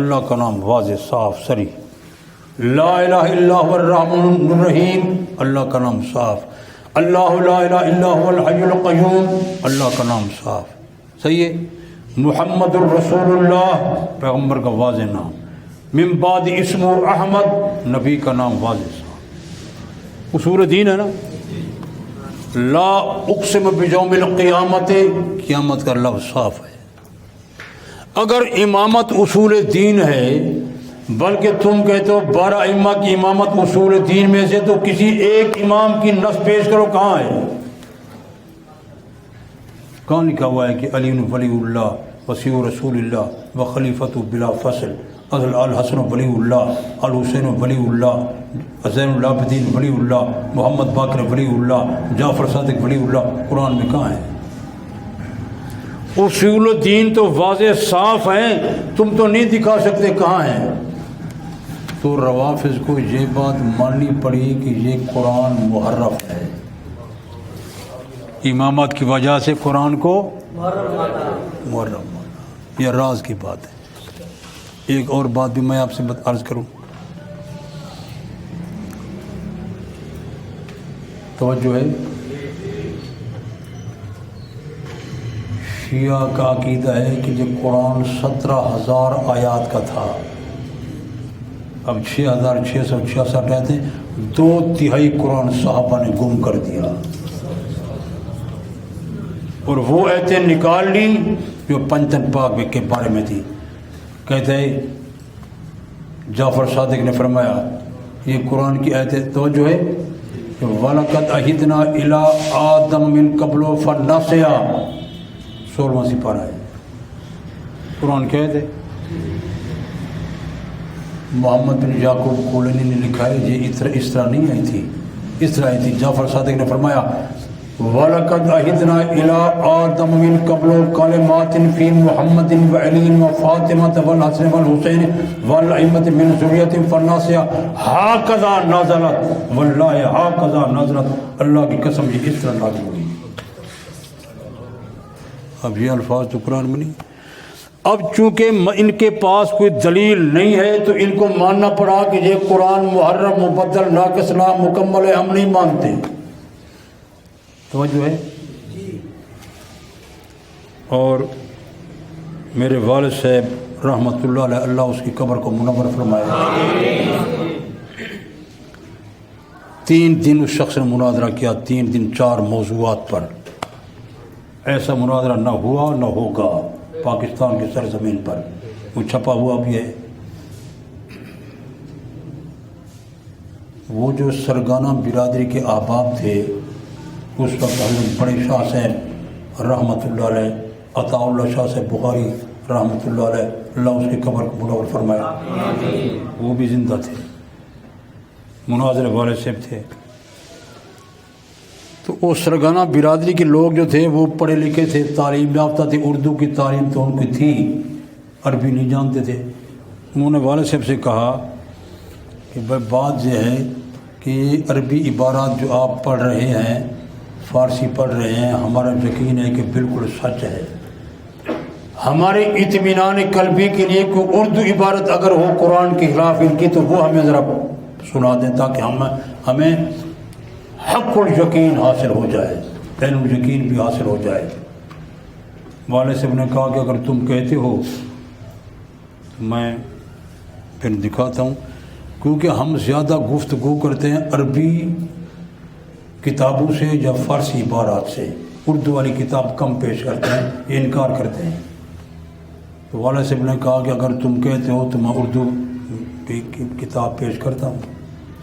اللہ کا نام واضح صاف صریح، لا الہ الا هو الرحمن الرحیم، اللہ کا نام صاف، اللہ لا الہ الا هو الحی القیوم، اللہ کا نام صاف۔ صحیح ہے؟ محمد الرسول اللہ، پیغمبر کا واضح نام، من بعد اسم احمد، نبی کا نام واضح صاف۔ اصول دین ہے نا۔ لا اقسم بیوم القیامت، قیامت کا لفظ صاف ہے۔ اگر امامت اصول دین ہے، بلکہ تم کہتے ہو 12 ائمہ کی امامت اصول دین میں سے، تو کسی ایک امام کی نص پیش کرو، کہاں ہے؟ کہاں لکھا ہوا ہے کہ علی ولی اللہ وصی رسول اللہ و خلیفۃ بلا فصل، الحسن ولی اللہ، الحسین ولی اللہ، زین العابدین ولی اللہ، محمد باقر ولی اللہ، جعفر صادق ولی اللہ؟ قرآن میں کہاں ہے؟ اصول دین تو واضح صاف ہیں، تم تو نہیں دکھا سکتے کہاں ہیں۔ تو روافض کو یہ بات ماننی پڑی کہ یہ قرآن محرف ہے، امامت کی وجہ سے قرآن کو محرف مانا۔ یہ راز کی بات ہے۔ ایک اور بات بھی میں آپ سے عرض کروں، توجہ ہے۔ شیعہ کا عقیدہ ہے کہ یہ قرآن 17,000 آیات کا تھا، اب 6,666 آیتیں، 2/3 قرآن صحابہ نے گم کر دیا، اور وہ آیتیں نکال لی جو پنجتن پاک کے بارے میں تھی۔ کہتے ہیں جعفر صادق نے فرمایا یہ قرآن کی آیت توجہ ہے کہ وَلَقَدْ عَهِدْنَا إِلَىٰ آدَمَ مِن قَبْلُ فَنَسِیَ، 16واں سپارہ ہے۔ قرآن کہتے محمد بن یعقوب کولینی نے لکھا ہے یہ اس طرح نہیں آئی تھی، اس طرح آئی تھی۔ جعفر صادق نے فرمایا وَلَقَدْ عَهِدْنَا إِلَىٰ آدَمَ مِن قَبْلُ كَلِمَاتٍ فِي مُحَمَّدٍ وَعَلِيٍّ وَفَاطِمَةَ وَالْحَسَنِ وَالْحُسَيْنِ وَالْأَئِمَّةِ مِن ذُرِّيَّةِ فَالنَّاسِيَ هَكَذَا نَزَلَتْ، وَاللَّهِ هَكَذَا نَزَلَتْ، اللہ کی قسم یہ اس طرح نازل ہوئی۔ اب یہ الفاظ تو قرآن میں نہیں۔ اب چونکہ ان کے پاس کوئی دلیل نہیں ہے تو ان کو ماننا پڑا کہ یہ قرآن محرف، مبدل، ناقص، نامکمل ہے، ہم نہیں مانتے۔ توجہ ہے۔ اور میرے والد صاحب رحمۃ اللہ علیہ، اللہ اس کی قبر کو منور فرمائے، 3 دن اس شخص نے مناظرہ کیا، 3 دن 4 موضوعات پر۔ ایسا مناظرہ نہ ہوا نہ ہوگا پاکستان کی سرزمین پر، وہ چھپا ہوا بھی ہے۔ وہ جو سرگانہ برادری کے احباب تھے اس وقت، حضرت بڑے شاہ صاحب رحمۃ اللہ علیہ، عطا اللہ شاہ صاحب بخاری رحمۃ اللہ علیہ، اللہ اس کی قبر کو منور فرمایا، وہ بھی زندہ تھے، مناظرے والے صاحب تھے۔ تو وہ سرگانہ برادری کے لوگ جو تھے وہ پڑھے لکھے تھے، تعلیم یافتہ تھے، اردو کی تعلیم تو ان کی تھی، عربی نہیں جانتے تھے۔ انہوں نے والد صاحب سے کہا کہ بھائی بات یہ ہے کہ عربی عبارات جو آپ پڑھ رہے ہیں، فارسی پڑھ رہے ہیں، ہمارا یقین ہے کہ بالکل سچ ہے۔ ہمارے اطمینان قلبی کے لیے کوئی اردو عبارت اگر ہو قرآن کے خلاف ان کی تو وہ ہمیں ذرا سنا دیں تاکہ ہمیں حق الیقین حاصل ہو جائے، عین الیقین بھی حاصل ہو جائے۔ والد صاحب نے کہا کہ اگر تم کہتے ہو تو میں پھر دکھاتا ہوں، کیونکہ ہم زیادہ گفتگو کرتے ہیں عربی کتابوں سے یا فارسی عبارات سے، اردو والی کتاب کم پیش کرتے ہیں، انکار کرتے ہیں۔ تو والد صاحب نے کہا کہ اگر تم کہتے ہو تو میں اردو کی کتاب پیش کرتا ہوں۔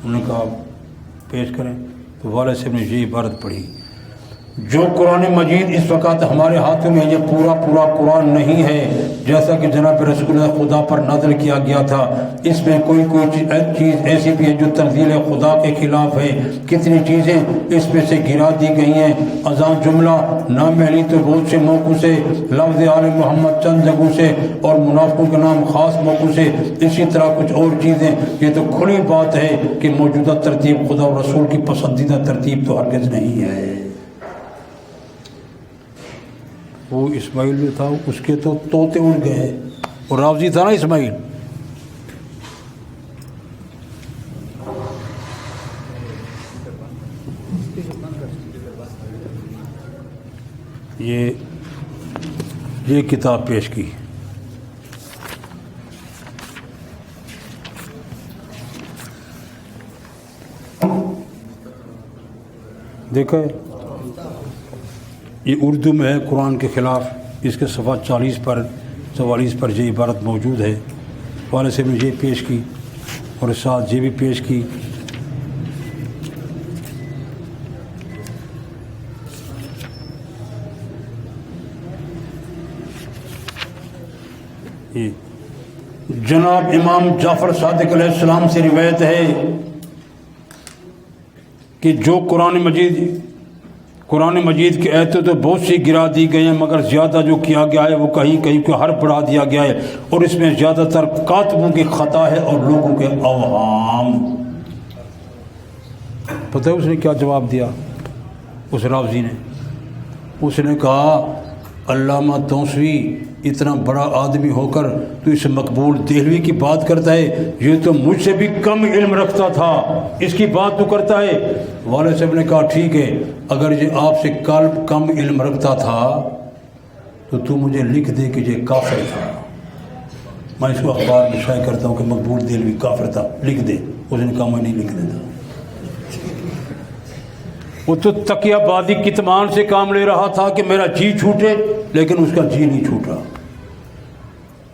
انہوں نے کہا پیش کریں، تو والد صاحب نے یہ عبارت پڑھی، جو قرآن مجید اس وقت ہمارے ہاتھوں میں یہ پورا قرآن نہیں ہے جیسا کہ جناب رسول اللہ خدا پر نازل کیا گیا تھا، اس میں کوئی چیز ایسی بھی ہے جو تنزیل خدا کے خلاف ہے، کتنی چیزیں اس میں سے گرا دی گئی ہیں، اذان جملہ نام علی تو بہت سے موقعوں سے، لفظ آل محمد چند جگہوں سے، اور منافقوں کے نام خاص موقعوں سے، اسی طرح کچھ اور چیزیں۔ یہ تو کھلی بات ہے کہ موجودہ ترتیب خدا اور رسول کی پسندیدہ ترتیب تو ہرگز نہیں ہے۔ وہ اسماعیل جو تھا اس کے تو طوطے اڑ گئے، اور راوزی تھا نا اسماعیل۔ یہ کتاب پیش کی، دیکھا ہے، یہ اردو میں ہے قرآن کے خلاف، اس کے صفحہ 44 پر یہ عبارت موجود ہے۔ والد صاحب نے یہ پیش کی اور ساتھ یہ بھی پیش کی۔ جناب امام جعفر صادق علیہ السلام سے روایت ہے کہ جو قرآن مجید کی آیتیں تو بہت سی گرا دی گئی ہیں، مگر زیادہ جو کیا گیا ہے وہ کہیں کہیں کو حرف بڑھا دیا گیا ہے، اور اس میں زیادہ تر کاتبوں کی خطا ہے اور لوگوں کے اوہام۔ پتہ ہے اس نے کیا جواب دیا؟ اس راوزی نے، اس نے کہا علامہ توسوی اتنا بڑا آدمی ہو کر تو اس مقبول دہلوی کی بات کرتا ہے، یہ تو مجھ سے بھی کم علم رکھتا تھا، اس کی بات تو کرتا ہے۔ والد صاحب نے کہا ٹھیک ہے، اگر یہ آپ سے کم علم رکھتا تھا تو مجھے لکھ دے کہ یہ کافر تھا، میں اس کو اخبار میں شائع کرتا ہوں کہ مقبول دہلوی کافر تھا، لکھ دے۔ اس نے کہا میں نہیں لکھ دیتا۔ وہ تو تقیہ بازی کتمان سے کام لے رہا تھا کہ میرا جی چھوٹے، لیکن اس کا جی نہیں چھوٹا،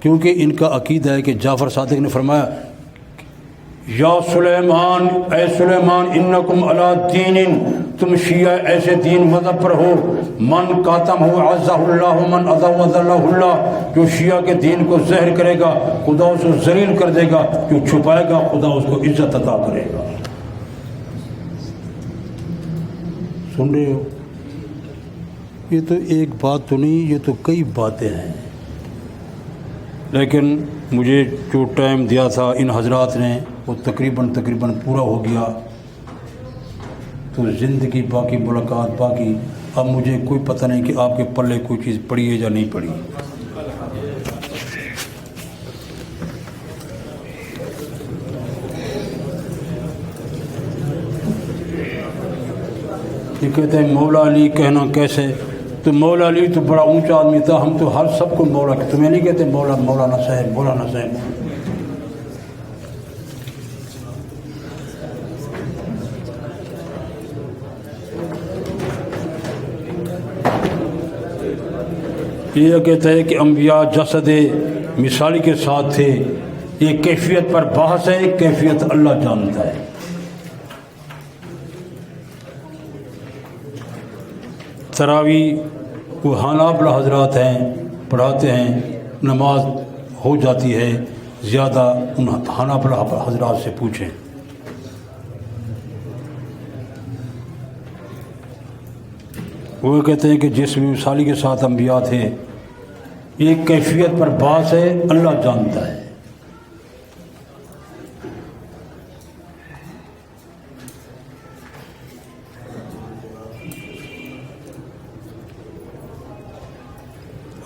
کیونکہ ان کا عقیدہ ہے کہ جعفر صادق نے فرمایا یا سلیمان، اے سلیمان انکم علی دین، تم شیعہ ایسے دین مذہب پر ہو، من قاتم ہو عزہ اللہ من اذہ اللہ، جو شیعہ کے دین کو زہر کرے گا خدا اس کو ذلیل کر دے گا، جو چھپائے گا خدا اس کو عزت عطا کرے گا۔ سن رہے ہو؟ یہ تو ایک بات تو نہیں، یہ تو کئی باتیں ہیں، لیکن مجھے جو ٹائم دیا تھا ان حضرات نے وہ تقریباً پورا ہو گیا، تو زندگی باقی، ملاقات باقی۔ اب مجھے کوئی پتہ نہیں کہ آپ کے پلے کوئی چیز پڑی ہے یا نہیں پڑی۔ یہ کہتے ہیں مولا علی کہنا کیسے؟ تو مولا علی تو بڑا اونچا آدمی تھا، ہم تو ہر سب کو مولا، تمہیں نہیں کہتے مولانا صاحب۔ یہ کہتا ہے کہ انبیاء جسد مثالی کے ساتھ تھے، یہ کیفیت پر بحث ہے، کیفیت اللہ جانتا ہے۔ تراویح وہ حنابلہ حضرات ہیں پڑھاتے ہیں، نماز ہو جاتی ہے زیادہ، ان حنابلہ حضرات سے پوچھیں۔ وہ کہتے ہیں کہ جس مثالی کے ساتھ انبیاء تھے، ایک کیفیت پر باس ہے، اللہ جانتا ہے۔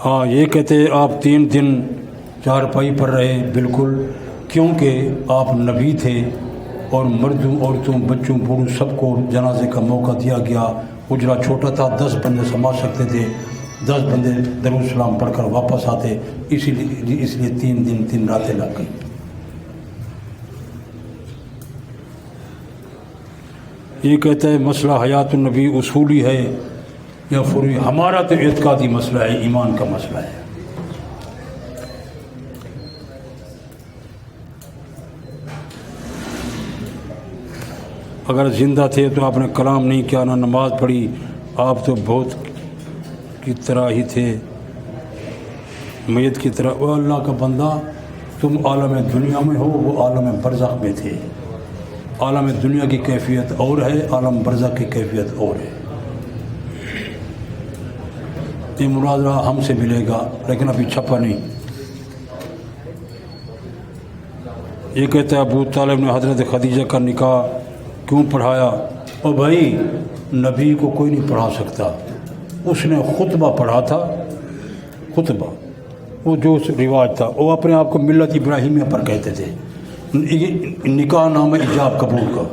ہاں، یہ کہتے ہیں آپ 3 دن چارپائی پر رہے، بالکل، کیونکہ آپ نبی تھے اور مردوں، عورتوں، بچوں، بوڑھوں سب کو جنازے کا موقع دیا گیا۔ حجرہ چھوٹا تھا، 10 بندے سما سکتے تھے، 10 بندے درود السلام پڑھ کر واپس آتے، اس لیے 3 دن 3 راتیں لگ گئی۔ یہ کہتا ہے مسئلہ حیات النبی اصولی ہے یا فروعی؟ ہمارا تو اعتقادی مسئلہ ہے، ایمان کا مسئلہ ہے۔ اگر زندہ تھے تو آپ نے کلام نہیں کیا، نہ نماز پڑھی، آپ تو بہت کی طرح ہی تھے، میت کی طرح۔ وہ اللہ کا بندہ، تم عالم دنیا میں ہو، وہ عالم برزخ میں تھے۔ عالم دنیا کی کیفیت اور ہے، عالم برزخ کی کیفیت اور ہے۔ یہ مناظرہ ہم سے ملے گا لیکن ابھی چھپا نہیں۔ یہ کہتا ہے ابو طالب نے حضرت خدیجہ کا نکاح کیوں پڑھایا؟ اور بھائی، نبی کو کوئی نہیں پڑھا سکتا، اس نے خطبہ پڑھا تھا، خطبہ، وہ جو رواج تھا، وہ اپنے آپ کو ملت ابراہیمیہ پر کہتے تھے، نکاح نام ہے ایجاب قبول کا۔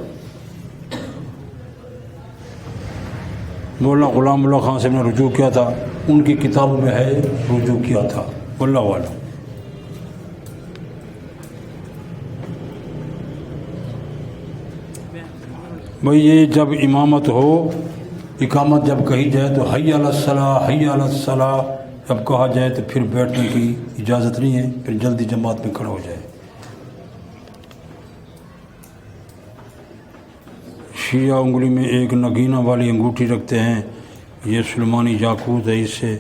مولانا غلام اللہ خان صاحب نے رجوع کیا تھا، ان کی کتابوں میں ہے، رجوع کیا تھا، واللہ اعلم۔ بھئی یہ جب امامت ہو، اقامت جب کہی جائے تو حی علی الصلاۃ، حی علی الصلاۃ جب کہا جائے تو پھر بیٹھنے کی اجازت نہیں ہے، پھر جلدی جماعت میں کھڑا ہو جائے۔ شیعہ انگلی میں ایک نگینہ والی انگوٹھی رکھتے ہیں، یہ سلیمانی یاقوت ہے، اس سے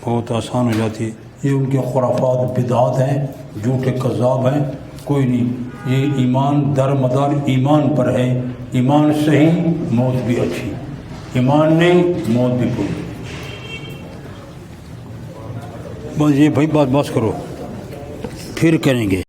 بہت آسان ہو جاتی ہے۔ یہ ان کے خرافات، بدعات ہیں، جھوٹے کذاب ہیں، کوئی نہیں۔ یہ ایمان در مدار ایمان پر ہے، ایمان صحیح، موت بھی اچھی، ایمان نہیں، موت بھی بری۔ بس یہ بھائی بات کرو، پھر کریں گے۔